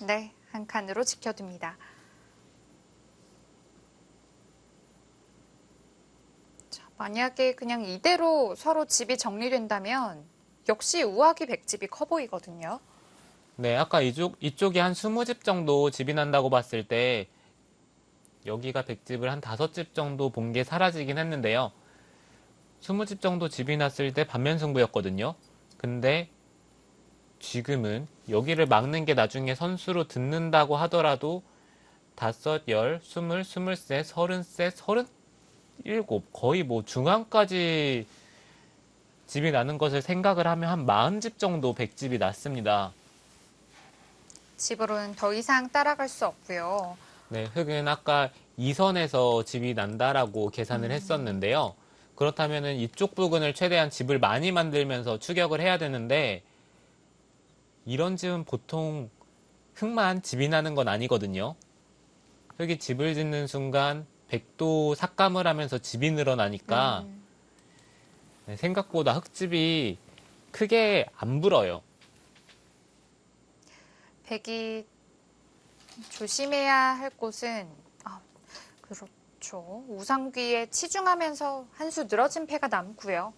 네, 한 칸으로 지켜둡니다. 자, 만약에 그냥 이대로 서로 집이 정리된다면 역시 우아기 백집이 커 보이거든요.
네, 아까 이쪽이 한 20집 정도 집이 난다고 봤을 때 여기가 100집을 한 5집 정도 본 게 사라지긴 했는데요. 20집 정도 집이 났을 때 반면승부였거든요. 근데 지금은 여기를 막는 게 나중에 선수로 듣는다고 하더라도 5, 10, 20, 23, 33, 37 거의 뭐 중앙까지 집이 나는 것을 생각을 하면 한 40집 정도 100집이 났습니다.
집으로는 더 이상 따라갈 수 없고요.
네, 흙은 아까 2선에서 집이 난다라고 계산을 했었는데요. 그렇다면은 이쪽 부근을 최대한 집을 많이 만들면서 추격을 해야 되는데 이런 집은 보통 흙만 집이 나는 건 아니거든요. 흙이 집을 짓는 순간 백도 삭감을 하면서 집이 늘어나니까 네, 생각보다 흙집이 크게 안 불어요.
백이 조심해야 할 곳은 그렇죠. 우상귀에 치중하면서 한 수 늘어진 패가 남고요.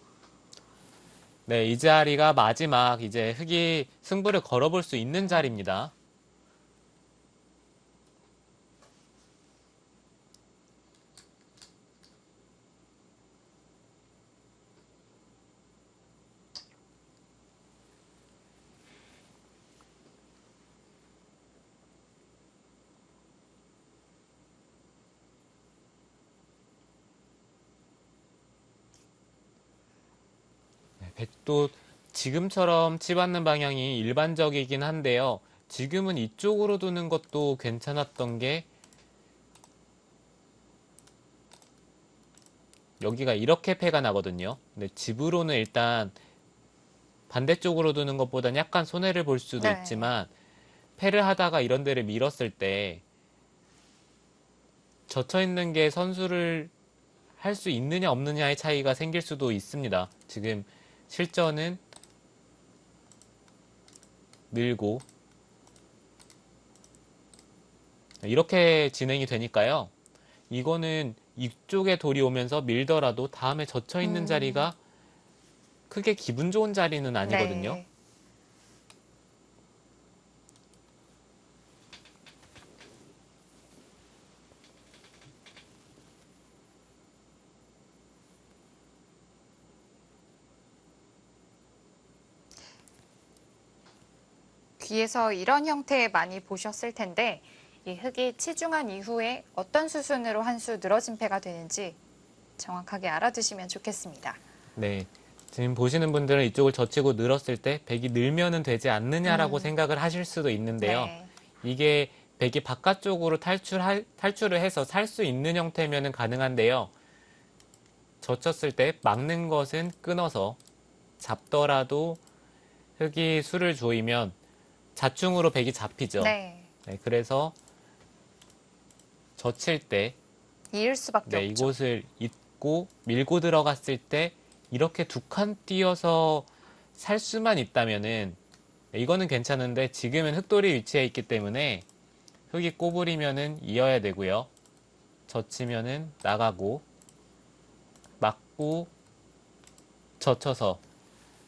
네, 이 자리가 마지막 이제 흙이 승부를 걸어볼 수 있는 자리입니다. 백도 지금처럼 치받는 방향이 일반적이긴 한데요. 지금은 이쪽으로 두는 것도 괜찮았던 게 여기가 이렇게 패가 나거든요. 근데 집으로는 일단 반대쪽으로 두는 것보다는 약간 손해를 볼 수도
네.
있지만 패를 하다가 이런 데를 밀었을 때 젖혀 있는 게 선수를 할 수 있느냐 없느냐의 차이가 생길 수도 있습니다. 지금 실전은 밀고 이렇게 진행이 되니까요. 이거는 이쪽에 돌이 오면서 밀더라도 다음에 젖혀 있는 자리가 크게 기분 좋은 자리는 아니거든요.
네. 귀에서 이런 형태 많이 보셨을 텐데 이 흙이 치중한 이후에 어떤 수순으로 한 수 늘어진 패가 되는지 정확하게 알아두시면 좋겠습니다.
네. 지금 보시는 분들은 이쪽을 젖히고 늘었을 때 백이 늘면은 되지 않느냐라고 생각을 하실 수도 있는데요.
네.
이게 백이 바깥쪽으로 탈출을 해서 살 수 있는 형태면은 가능한데요. 젖혔을 때 막는 것은 끊어서 잡더라도 흙이 수를 조이면 자충으로 백이 잡히죠.
네.
네, 그래서 젖힐 때
이을 수밖에
네,
없죠.
이곳을 잇고 밀고 들어갔을 때 이렇게 두 칸 띄어서 살 수만 있다면은 이거는 괜찮은데 지금은 흙돌이 위치해 있기 때문에 흙이 꼬부리면은 이어야 되고요. 젖히면은 나가고 막고 젖혀서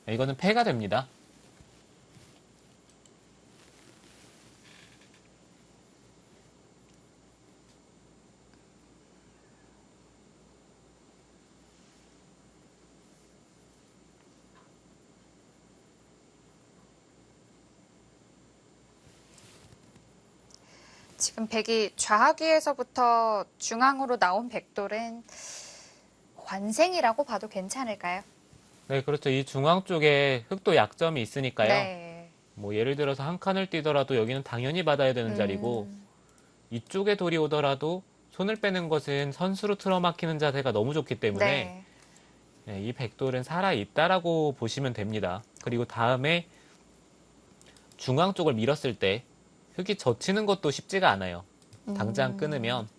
이거는 패가 됩니다.
지금 백이 좌하귀에서부터 중앙으로 나온 백돌은 관생이라고 봐도 괜찮을까요?
네, 그렇죠. 이 중앙 쪽에 흙도 약점이 있으니까요.
네.
뭐 예를 들어서 한 칸을 뛰더라도 여기는 당연히 받아야 되는 자리고 이쪽에 돌이 오더라도 손을 빼는 것은 선수로 틀어막히는 자세가 너무 좋기 때문에
네.
네, 이 백돌은 살아있다라고 보시면 됩니다. 그리고 다음에 중앙 쪽을 밀었을 때 흙이 젖히는 것도 쉽지가 않아요. 당장 끊으면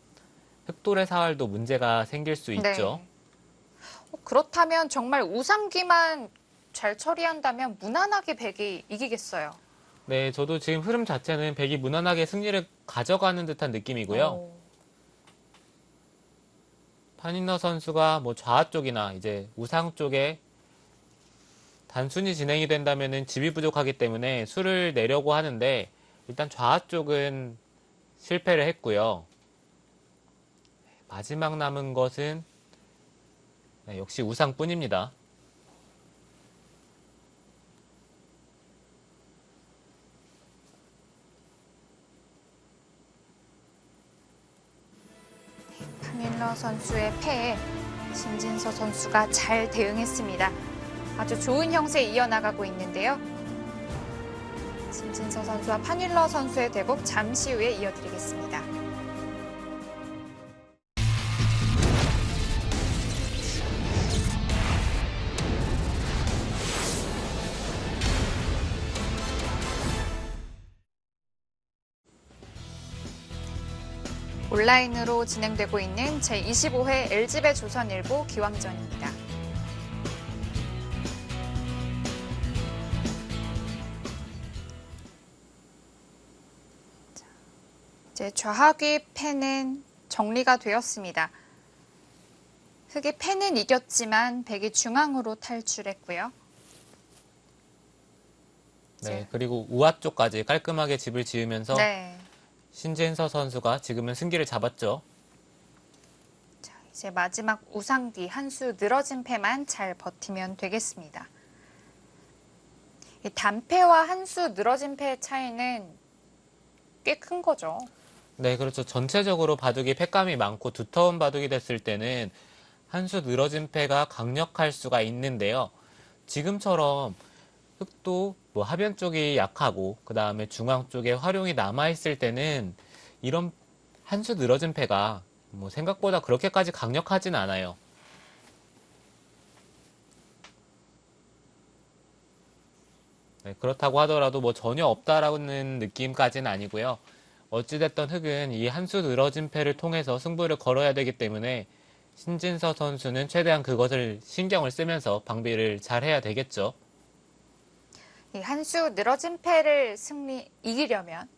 흙돌의 사활도 문제가 생길 수 있죠.
네. 그렇다면 정말 우상기만 잘 처리한다면 무난하게 백이 이기겠어요.
네, 저도 지금 흐름 자체는 백이 무난하게 승리를 가져가는 듯한 느낌이고요.
오.
파니너 선수가 뭐 좌 쪽이나 이제 우상 쪽에 단순히 진행이 된다면은 집이 부족하기 때문에 수를 내려고 하는데 일단 좌 쪽은 실패를 했고요. 마지막 남은 것은 역시 우상뿐입니다.
판일러 선수의 패에 신진서 선수가 잘 대응했습니다. 아주 좋은 형세 이어나가고 있는데요. 신진서 선수와 판일러 선수의 대국 잠시 후에 이어드리겠습니다. 온라인으로 진행되고 있는 제25회 LG배 조선일보 기왕전입니다. 이제 좌하귀 패는 정리가 되었습니다. 흑이 패는 이겼지만 백이 중앙으로 탈출했고요.
네, 그리고 우아 쪽까지 깔끔하게 집을 지으면서
네.
신진서 선수가 지금은 승기를 잡았죠.
자, 이제 마지막 우상뒤 한 수 늘어진 패만 잘 버티면 되겠습니다. 이 단패와 한 수 늘어진 패의 차이는 꽤 큰 거죠.
네, 그렇죠. 전체적으로 바둑이 패감이 많고 두터운 바둑이 됐을 때는 한 수 늘어진 패가 강력할 수가 있는데요. 지금처럼 흑도 뭐 하변 쪽이 약하고 그 다음에 중앙 쪽에 활용이 남아있을 때는 이런 한 수 늘어진 패가 뭐 생각보다 그렇게까지 강력하진 않아요. 네, 그렇다고 하더라도 뭐 전혀 없다라는 느낌까지는 아니고요. 어찌됐든 흑은 이 한 수 늘어진 패를 통해서 승부를 걸어야 되기 때문에 신진서 선수는 최대한 그것을 신경을 쓰면서 방비를 잘 해야 되겠죠.
이 한 수 늘어진 패를 이기려면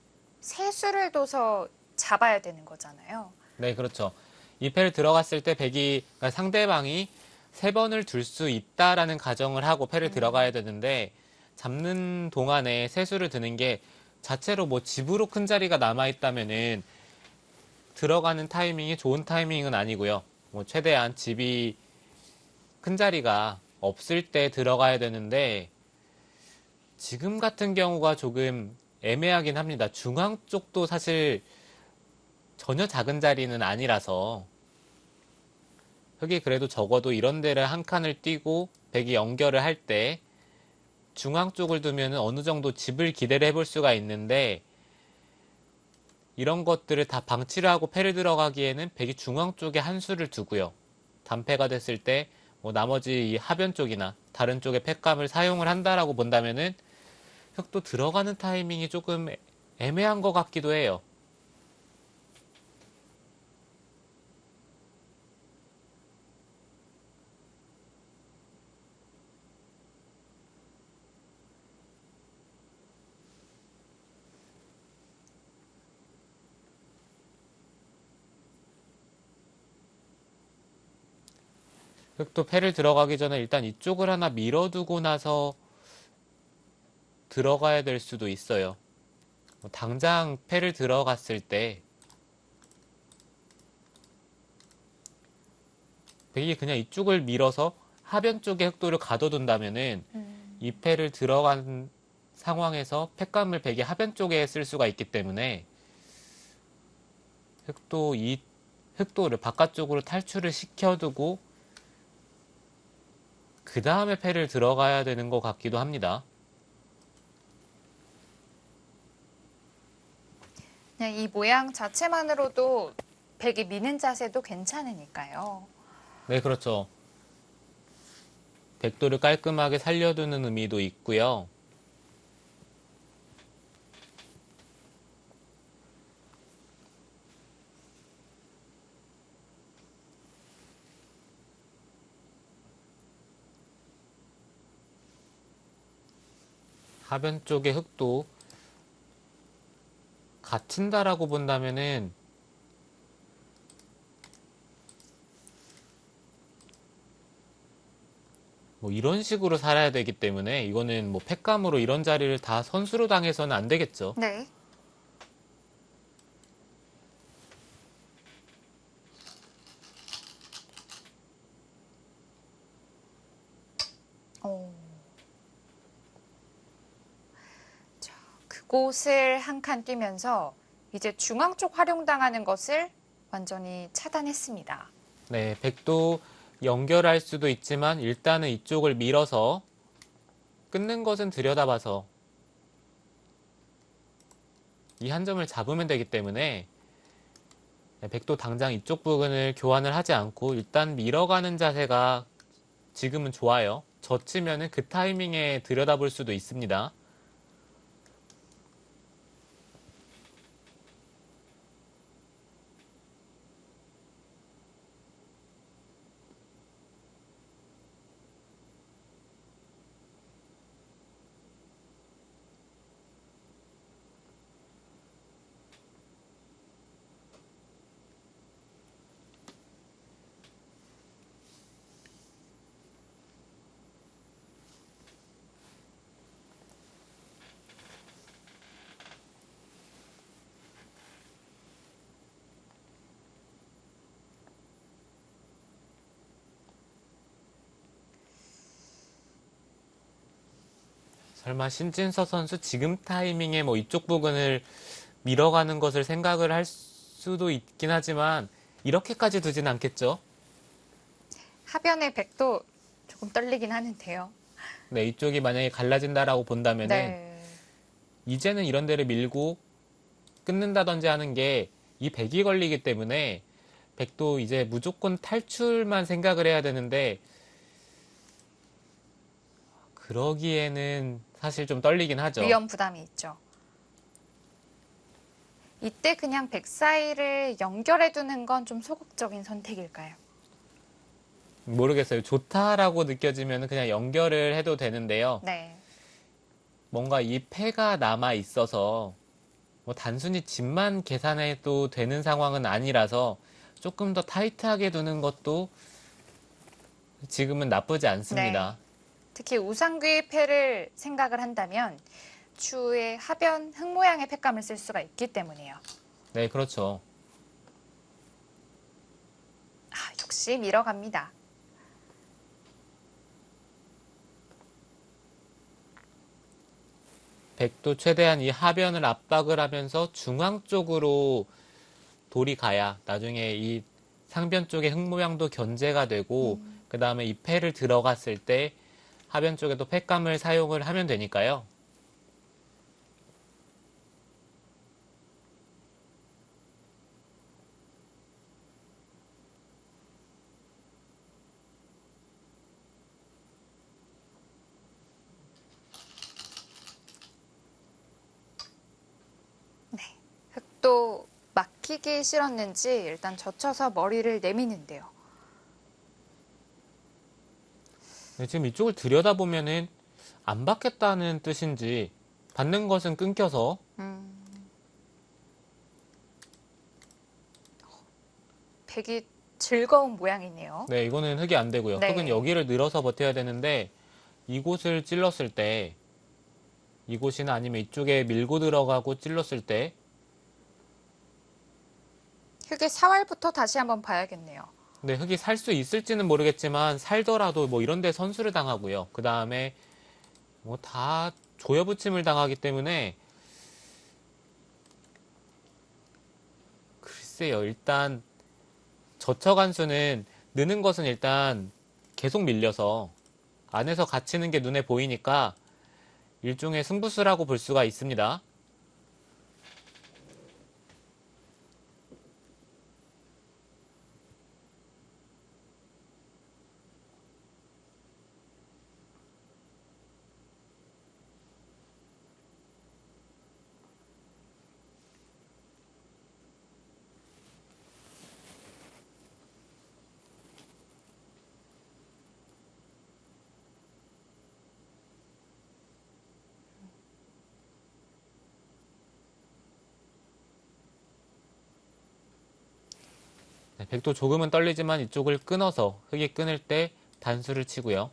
세 수를 둬서 잡아야 되는 거잖아요.
네, 그렇죠. 이 패를 들어갔을 때 백이 그러니까 상대방이 세 번을 둘 수 있다라는 가정을 하고 패를 들어가야 되는데 잡는 동안에 세 수를 드는 게 자체로 뭐 집으로 큰 자리가 남아 있다면은 들어가는 타이밍이 좋은 타이밍은 아니고요. 뭐 최대한 집이 큰 자리가 없을 때 들어가야 되는데 지금 같은 경우가 조금 애매하긴 합니다. 중앙 쪽도 사실 전혀 작은 자리는 아니라서 흑이 그래도 적어도 이런 데를 한 칸을 띄고 백이 연결을 할 때 중앙 쪽을 두면 어느 정도 집을 기대를 해볼 수가 있는데 이런 것들을 다 방치를 하고 패를 들어가기에는 백이 중앙 쪽에 한 수를 두고요. 단패가 됐을 때 뭐 나머지 이 하변 쪽이나 다른 쪽의 패감을 사용을 한다라고 본다면은 흑도 들어가는 타이밍이 조금 애매한 것 같기도 해요. 흑도 패를 들어가기 전에 일단 이쪽을 하나 밀어두고 나서 들어가야 될 수도 있어요. 당장 패를 들어갔을 때 백이 그냥 이쪽을 밀어서 하변 쪽에 흑도를 가둬둔다면은 이 패를 들어간 상황에서 패감을 백이 하변 쪽에 쓸 수가 있기 때문에 흑도를 바깥쪽으로 탈출을 시켜두고 그 다음에 패를 들어가야 되는 것 같기도 합니다.
그냥 이 모양 자체만으로도 백이 미는 자세도 괜찮으니까요.
네, 그렇죠. 백도를 깔끔하게 살려두는 의미도 있고요. 하변 쪽의 흑도 갇힌다라고 본다면은 뭐 이런 식으로 살아야 되기 때문에 이거는 뭐 팩감으로 이런 자리를 다 선수로 당해서는 안 되겠죠.
네. 오. 자, 그곳을 한 칸 뛰면서 이제 중앙 쪽 활용당하는 것을 완전히 차단했습니다.
네, 백도 연결할 수도 있지만 일단은 이쪽을 밀어서 끊는 것은 들여다봐서 이 한 점을 잡으면 되기 때문에 백도 당장 이쪽 부분을 교환을 하지 않고 일단 밀어가는 자세가 지금은 좋아요. 젖히면은 그 타이밍에 들여다볼 수도 있습니다. 설마 신진서 선수 지금 타이밍에 뭐 이쪽 부분을 밀어가는 것을 생각을 할 수도 있긴 하지만 이렇게까지 두진 않겠죠?
하변의 백도 조금 떨리긴 하는데요.
네, 이쪽이 만약에 갈라진다라고 본다면은
네.
이제는 이런 데를 밀고 끊는다든지 하는 게 이 백이 걸리기 때문에 백도 이제 무조건 탈출만 생각을 해야 되는데 그러기에는 사실 좀 떨리긴 하죠.
위험 부담이 있죠. 이때 그냥 백 사이를 연결해 두는 건 좀 소극적인 선택일까요?
모르겠어요. 좋다라고 느껴지면 그냥 연결을 해도 되는데요.
네.
뭔가 이 패가 남아 있어서 뭐 단순히 집만 계산해도 되는 상황은 아니라서 조금 더 타이트하게 두는 것도 지금은 나쁘지 않습니다.
네. 특히 우상귀의 패를 생각을 한다면 추후에 하변 흙 모양의 팩감을 쓸 수가 있기 때문이에요.
네, 그렇죠.
아, 역시 밀어갑니다.
백도 최대한 이 하변을 압박을 하면서 중앙 쪽으로 돌이 가야 나중에 이 상변 쪽의 흙 모양도 견제가 되고 그 다음에 이 패를 들어갔을 때 하변 쪽에도 팩감을 사용을 하면 되니까요.
네. 흙도 막히기 싫었는지 일단 젖혀서 머리를 내미는데요.
네, 지금 이쪽을 들여다보면은 안 받겠다는 뜻인지 받는 것은 끊겨서
백이 즐거운 모양이네요.
네, 이거는 흙이 안 되고요.
네.
흙은 여기를 늘어서 버텨야 되는데 이곳을 찔렀을 때 이곳이나 아니면 이쪽에 밀고 들어가고 찔렀을 때
흙의 사활부터 다시 한번 봐야겠네요.
네, 흙이 살 수 있을지는 모르겠지만 살더라도 뭐 이런 데 선수를 당하고요. 그 다음에 뭐 다 조여붙임을 당하기 때문에 글쎄요. 일단 저처간 수는 느는 것은 일단 계속 밀려서 안에서 갇히는 게 눈에 보이니까 일종의 승부수라고 볼 수가 있습니다. 네, 백도 조금은 떨리지만 이쪽을 끊어서 흙이 끊을 때 단수를 치고요.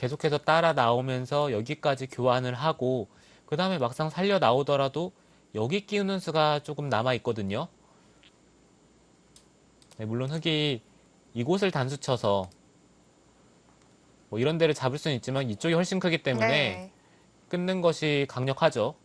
계속해서 따라 나오면서 여기까지 교환을 하고 그 다음에 막상 살려 나오더라도 여기 끼우는 수가 조금 남아 있거든요. 네, 물론 흙이 이곳을 단수 쳐서 뭐 이런 데를 잡을 수는 있지만 이쪽이 훨씬 크기 때문에
네.
끊는 것이 강력하죠.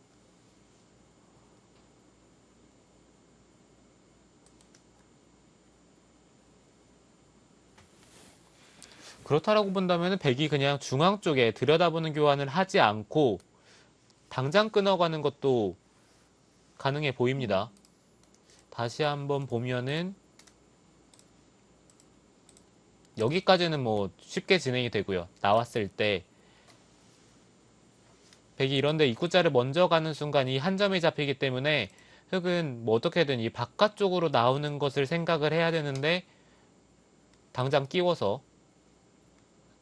그렇다라고 본다면 백이 그냥 중앙 쪽에 들여다보는 교환을 하지 않고 당장 끊어가는 것도 가능해 보입니다. 다시 한번 보면은 여기까지는 뭐 쉽게 진행이 되고요. 나왔을 때 백이 이런데 입구자를 먼저 가는 순간 이 한 점이 잡히기 때문에 흙은 뭐 어떻게든 이 바깥쪽으로 나오는 것을 생각을 해야 되는데 당장 끼워서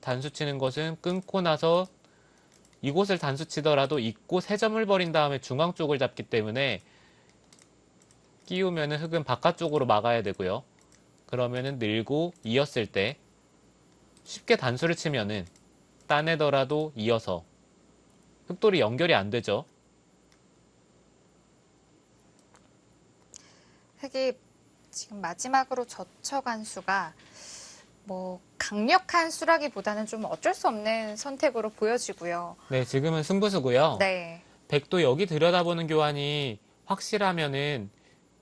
단수 치는 것은 끊고 나서 이곳을 단수 치더라도 입고 세 점을 버린 다음에 중앙 쪽을 잡기 때문에 끼우면은 흙은 바깥쪽으로 막아야 되고요. 그러면은 늘고 이었을 때 쉽게 단수를 치면은 따내더라도 이어서 흙돌이 연결이 안 되죠.
흙이 지금 마지막으로 젖혀간 수가 뭐 강력한 수라기보다는 좀 어쩔 수 없는 선택으로 보여지고요.
네, 지금은 승부수고요.
네.
백도 여기 들여다보는 교환이 확실하면은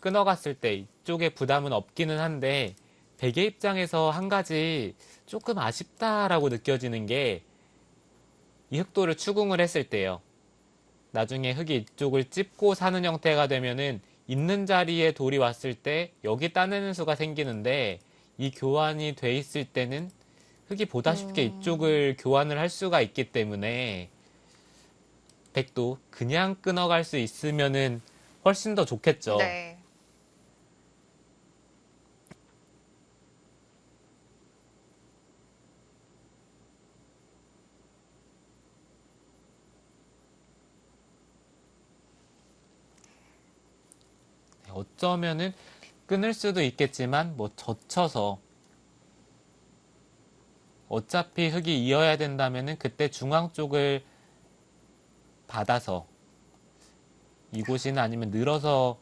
끊어갔을 때 이쪽에 부담은 없기는 한데 백의 입장에서 한 가지 조금 아쉽다라고 느껴지는 게 이 흑돌을 추궁을 했을 때요. 나중에 흙이 이쪽을 찝고 사는 형태가 되면은 있는 자리에 돌이 왔을 때 여기 따내는 수가 생기는데 이 교환이 돼 있을 때는 흙이 보다 쉽게 이쪽을 교환을 할 수가 있기 때문에 백도 그냥 끊어갈 수 있으면은 훨씬 더 좋겠죠.
네.
어쩌면은 끊을 수도 있겠지만 뭐 젖혀서 어차피 흙이 이어야 된다면은 그때 중앙 쪽을 받아서 이곳이나 아니면 늘어서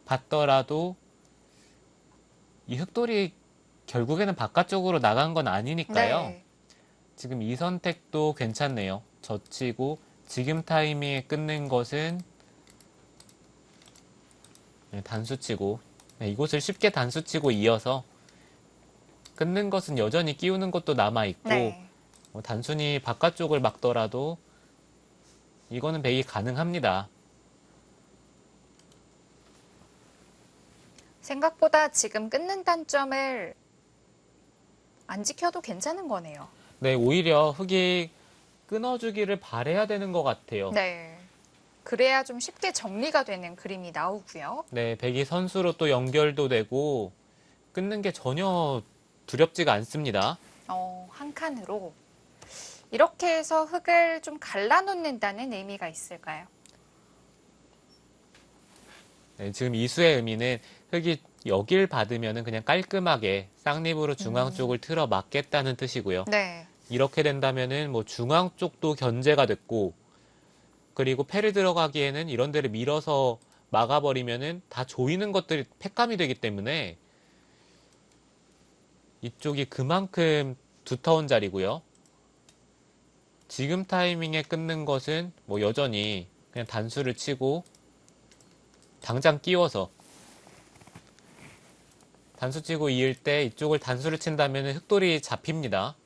받더라도 이 흙돌이 결국에는 바깥쪽으로 나간 건 아니니까요.
네.
지금 이 선택도 괜찮네요. 젖히고 지금 타이밍에 끊는 것은 단수치고 이곳을 쉽게 단수치고 이어서 끊는 것은 여전히 끼우는 것도 남아있고
네.
단순히 바깥쪽을 막더라도 이거는 백이 가능합니다.
생각보다 지금 끊는 단점을 안 지켜도 괜찮은 거네요.
네, 오히려 흙이 끊어주기를 바래야 되는 것 같아요.
네. 그래야 좀 쉽게 정리가 되는 그림이 나오고요.
네, 백이 선수로 또 연결도 되고 끊는 게 전혀 두렵지가 않습니다.
한 칸으로. 이렇게 해서 흙을 좀 갈라놓는다는 의미가 있을까요?
네, 지금 이수의 의미는 흙이 여길 받으면 그냥 깔끔하게 쌍립으로 중앙 쪽을 틀어 막겠다는 뜻이고요.
네.
이렇게 된다면은 뭐 중앙 쪽도 견제가 됐고 그리고 패를 들어가기에는 이런 데를 밀어서 막아버리면은 다 조이는 것들이 팩감이 되기 때문에 이쪽이 그만큼 두터운 자리고요. 지금 타이밍에 끊는 것은 뭐 여전히 그냥 단수를 치고 당장 끼워서 단수 치고 이을 때 이쪽을 단수를 친다면 흑돌이 잡힙니다.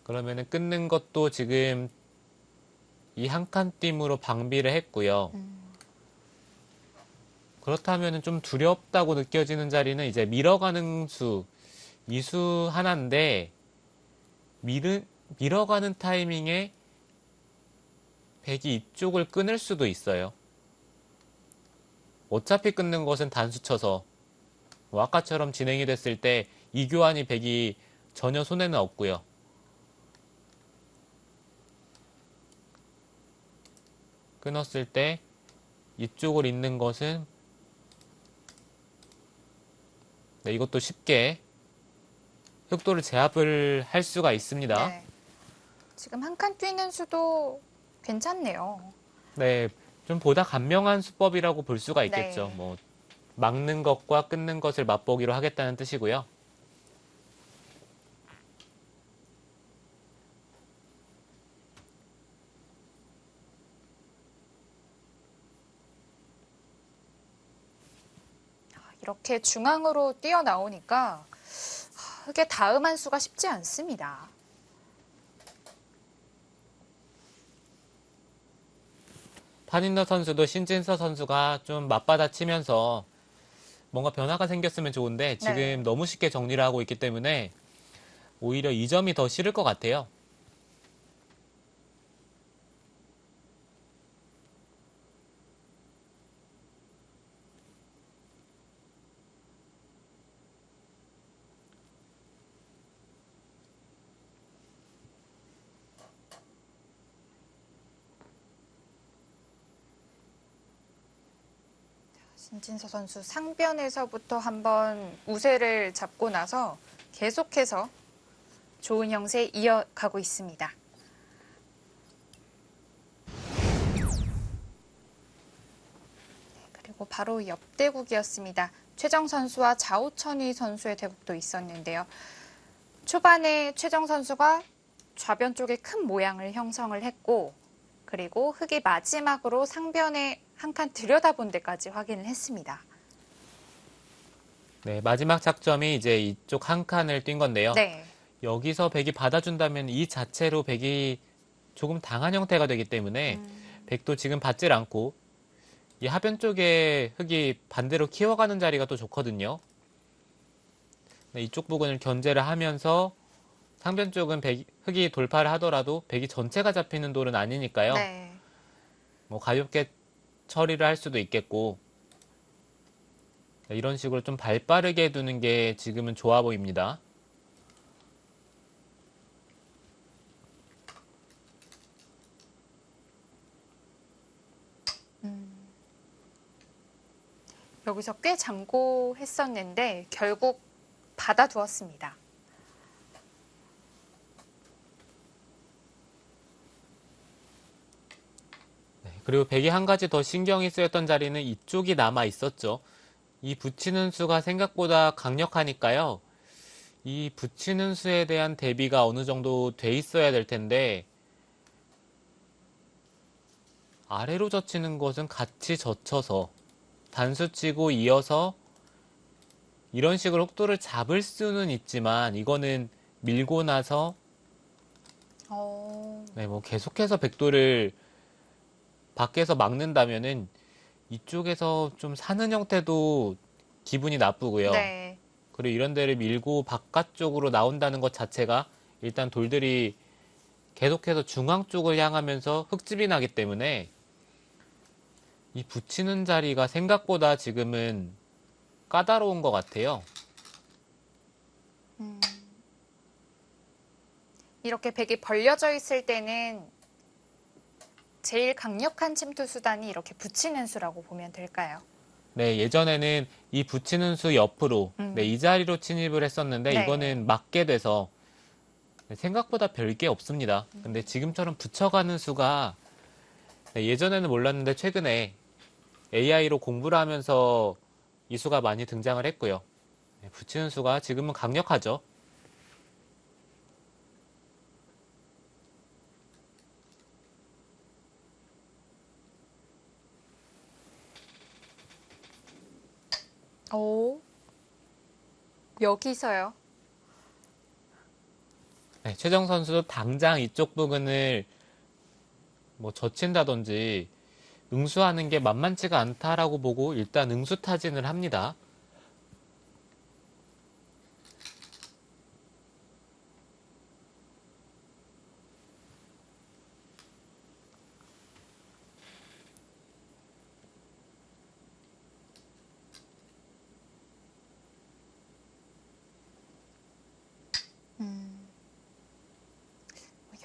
그러면은 끊는 것도 지금 이 한 칸 띠으로 방비를 했고요. 그렇다면 좀 두렵다고 느껴지는 자리는 이제 밀어가는 수, 이 수 하나인데 밀어가는 타이밍에 백이 이쪽을 끊을 수도 있어요. 어차피 끊는 것은 단수 쳐서 뭐 아까처럼 진행이 됐을 때 이 교환이 백이 전혀 손해는 없고요. 끊었을 때 이쪽을 잇는 것은 네, 이것도 쉽게 흑도를 제압을 할 수가 있습니다.
네. 지금 한 칸 뛰는 수도 괜찮네요.
네, 좀 보다 간명한 수법이라고 볼 수가 있겠죠.
네.
뭐 막는 것과 끊는 것을 맛보기로 하겠다는 뜻이고요.
이렇게 중앙으로 뛰어나오니까 흙에 닿음한 수가 쉽지 않습니다.
판인너 선수도 신진서 선수가 좀 맞받아치면서 뭔가 변화가 생겼으면 좋은데 지금
네.
너무 쉽게 정리를 하고 있기 때문에 오히려 이 점이 더 싫을 것 같아요.
신진서 선수 상변에서부터 한번 우세를 잡고 나서 계속해서 좋은 형세 이어가고 있습니다. 그리고 바로 옆 대국이었습니다. 최정 선수와 자오천희 선수의 대국도 있었는데요. 초반에 최정 선수가 좌변 쪽에 큰 모양을 형성을 했고 그리고 흙이 마지막으로 상변에 한 칸 들여다본 데까지 확인을 했습니다.
네, 마지막 착점이 이제 이쪽 한 칸을 뛴 건데요.
네.
여기서 백이 받아준다면 이 자체로 백이 조금 당한 형태가 되기 때문에 백도 지금 받질 않고 이 하변 쪽에 흙이 반대로 키워가는 자리가 또 좋거든요. 네, 이쪽 부분을 견제를 하면서 상변 쪽은 흙이 돌파를 하더라도 백이 전체가 잡히는 돌은 아니니까요.
네.
뭐 가볍게 처리를 할 수도 있겠고 네, 이런 식으로 좀 발빠르게 두는 게 지금은 좋아 보입니다.
여기서 꽤 장고했었는데 결국 받아두었습니다.
그리고 백이 한 가지 더 신경이 쓰였던 자리는 이쪽이 남아 있었죠. 이 붙이는 수가 생각보다 강력하니까요. 이 붙이는 수에 대한 대비가 어느 정도 돼 있어야 될 텐데 아래로 젖히는 것은 같이 젖혀서 단수 치고 이어서 이런 식으로 혹도를 잡을 수는 있지만 이거는 밀고 나서 네, 뭐 계속해서 백도를 밖에서 막는다면은 이쪽에서 좀 사는 형태도 기분이 나쁘고요.
네.
그리고 이런 데를 밀고 바깥쪽으로 나온다는 것 자체가 일단 돌들이 계속해서 중앙 쪽을 향하면서 흙집이 나기 때문에 이 붙이는 자리가 생각보다 지금은 까다로운 것 같아요.
이렇게 백이 벌려져 있을 때는 제일 강력한 침투 수단이 이렇게 붙이는 수라고 보면 될까요?
네, 예전에는 이 붙이는 수 옆으로 네, 이 자리로 침입을 했었는데
네.
이거는 막게 돼서 생각보다 별게 없습니다. 근데 지금처럼 붙여가는 수가 네, 예전에는 몰랐는데 최근에 AI로 공부를 하면서 이 수가 많이 등장을 했고요. 네, 붙이는 수가 지금은 강력하죠.
오, 여기서요.
네, 최정 선수도 당장 이쪽 부분을 뭐 젖힌다든지 응수하는 게 만만치가 않다라고 보고 일단 응수 타진을 합니다.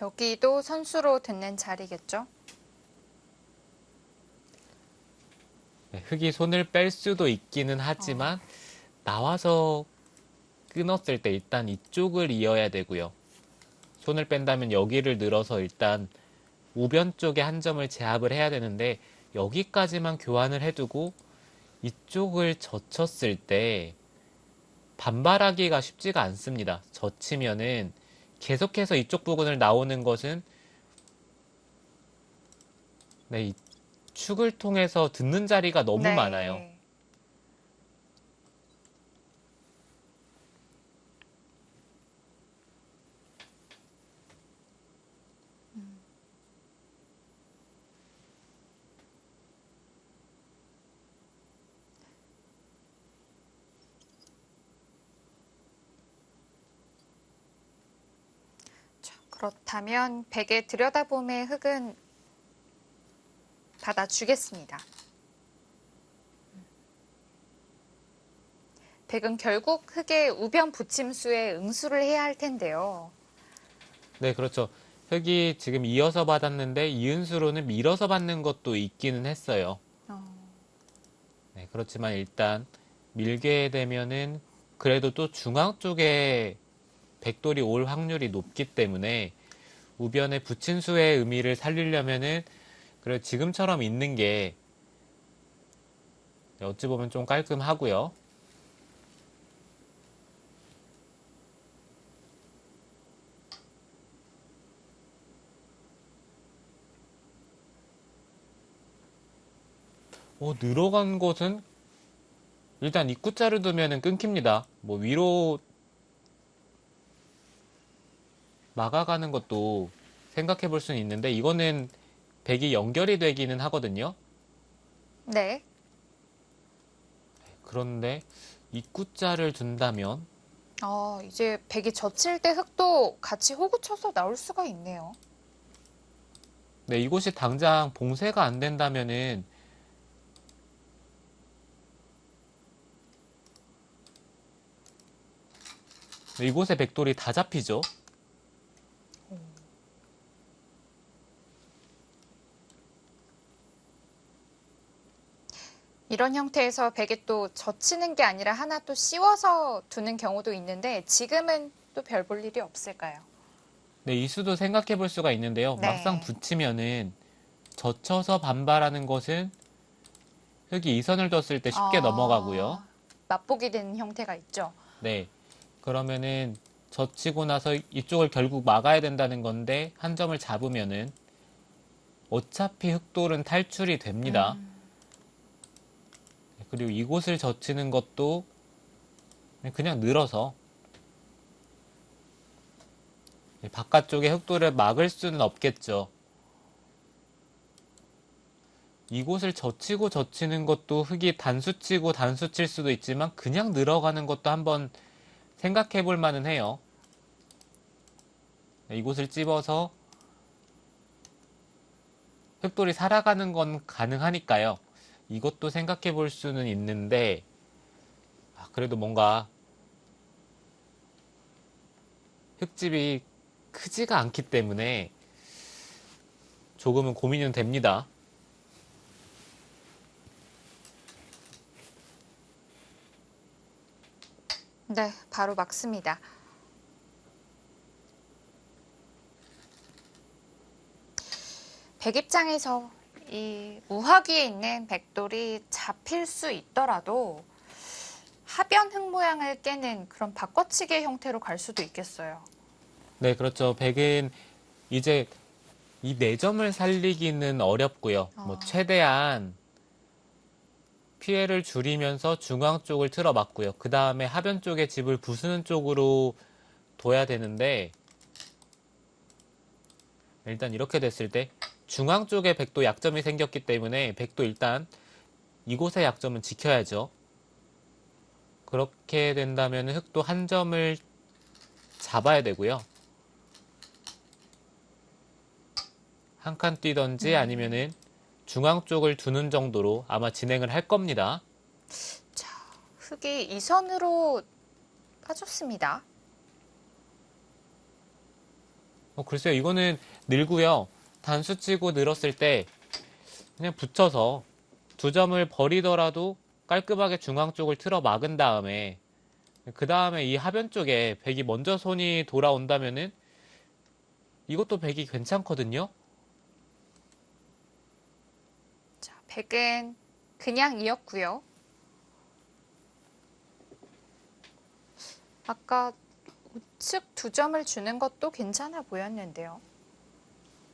여기도 선수로 듣는 자리겠죠?
네, 흙이 손을 뺄 수도 있기는 하지만 나와서 끊었을 때 일단 이쪽을 이어야 되고요. 손을 뺀다면 여기를 늘어서 일단 우변 쪽에 한 점을 제압을 해야 되는데 여기까지만 교환을 해두고 이쪽을 젖혔을 때 반발하기가 쉽지가 않습니다. 젖히면은 계속해서 이쪽 부분을 나오는 것은 네, 이 축을 통해서 듣는 자리가 너무
네.
많아요.
자, 그렇다면 백의 들여다봄의 흙은 받아주겠습니다. 백은 결국 흙의 우변 붙임수에 응수를 해야 할 텐데요.
네, 그렇죠. 흙이 지금 이어서 받았는데 이은수로는 밀어서 받는 것도 있기는 했어요. 네, 그렇지만 일단 밀게 되면은 그래도 또 중앙 쪽에 백돌이 올 확률이 높기 때문에 우변에 붙인 수의 의미를 살리려면은 그래 지금처럼 있는 게 어찌 보면 좀 깔끔하고요. 늘어간 곳은 일단 입구자를 두면은 끊깁니다. 뭐 위로 막아가는 것도 생각해 볼 수는 있는데 이거는 백이 연결이 되기는 하거든요.
네.
그런데 입구자를 둔다면
이제 백이 젖힐 때 흙도 같이 호구 쳐서 나올 수가 있네요.
네, 이곳이 당장 봉쇄가 안 된다면은 네, 이곳에 백돌이 다 잡히죠.
이런 형태에서 백이 또 젖히는 게 아니라 하나 또 씌워서 두는 경우도 있는데 지금은 또 별 볼 일이 없을까요?
네, 이 수도 생각해 볼 수가 있는데요.
네.
막상 붙이면은 젖혀서 반발하는 것은 흙이 이선을 뒀을 때 쉽게 넘어가고요.
맛보기 되는 형태가 있죠.
네. 그러면은 젖히고 나서 이쪽을 결국 막아야 된다는 건데 한 점을 잡으면은 어차피 흙돌은 탈출이 됩니다. 그리고 이곳을 젖히는 것도 그냥 늘어서 바깥쪽에 흙돌을 막을 수는 없겠죠. 이곳을 젖히고 젖히는 것도 흙이 단수치고 단수칠 수도 있지만 그냥 늘어가는 것도 한번 생각해 볼 만은 해요. 이곳을 찝어서 흙돌이 살아가는 건 가능하니까요. 이것도 생각해 볼 수는 있는데 그래도 뭔가 흙집이 크지가 않기 때문에 조금은 고민은 됩니다.
네, 바로 막습니다. 백 입장에서 이 우하기에 있는 백돌이 잡힐 수 있더라도 하변 흙 모양을 깨는 그런 바꿔치기의 형태로 갈 수도 있겠어요.
네, 그렇죠. 백은 이제 이 4점을 살리기는 어렵고요. 뭐 최대한 피해를 줄이면서 중앙 쪽을 틀어막고요. 그 다음에 하변 쪽에 집을 부수는 쪽으로 둬야 되는데 일단 이렇게 됐을 때 중앙 쪽에 백도 약점이 생겼기 때문에 백도 일단 이곳의 약점은 지켜야죠. 그렇게 된다면 흙도 한 점을 잡아야 되고요. 한 칸 뛰던지 아니면은 중앙 쪽을 두는 정도로 아마 진행을 할 겁니다.
자, 흙이 이 선으로 빠졌습니다.
글쎄요, 이거는 늘고요. 단수 치고 늘었을 때 그냥 붙여서 2점을 버리더라도 깔끔하게 중앙 쪽을 틀어 막은 다음에 그 다음에 이 하변 쪽에 백이 먼저 손이 돌아온다면은 이것도 백이 괜찮거든요.
자, 백은 그냥 이었고요. 아까 우측 2점을 주는 것도 괜찮아 보였는데요.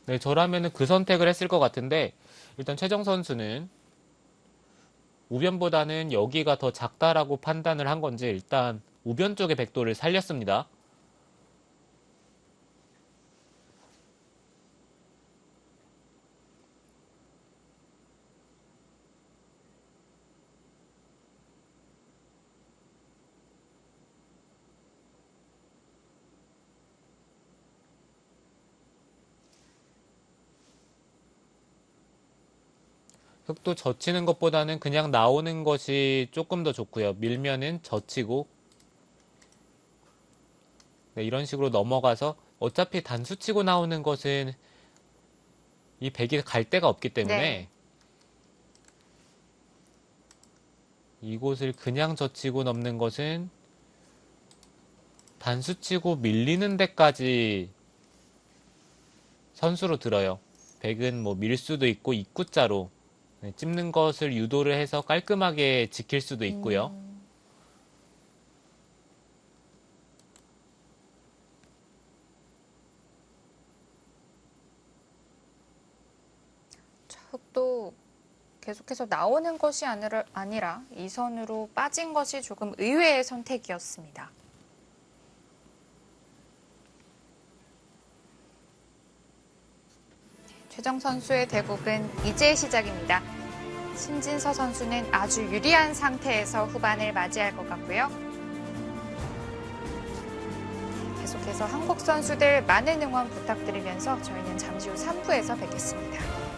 네, 저라면은 그 선택을 했을 것 같은데 일단 최정 선수는 우변보다는 여기가 더 작다라고 판단을 한 건지 일단 우변 쪽의 백도를 살렸습니다. 흑도 젖히는 것보다는 그냥 나오는 것이 조금 더 좋고요. 밀면은 젖히고 네, 이런 식으로 넘어가서 어차피 단수 치고 나오는 것은 이 백이 갈 데가 없기 때문에
네.
이곳을 그냥 젖히고 넘는 것은 단수 치고 밀리는 데까지 선수로 들어요. 백은 뭐 밀 수도 있고 입구자로 네, 찝는 것을 유도를 해서 깔끔하게 지킬 수도 있고요.
자, 흑도 계속해서 나오는 것이 아니라 이 선으로 빠진 것이 조금 의외의 선택이었습니다. 최정 선수의 대국은 이제 시작입니다. 신진서 선수는 아주 유리한 상태에서 후반을 맞이할 것 같고요. 계속해서 한국 선수들 많은 응원 부탁드리면서 저희는 잠시 후 3부에서 뵙겠습니다.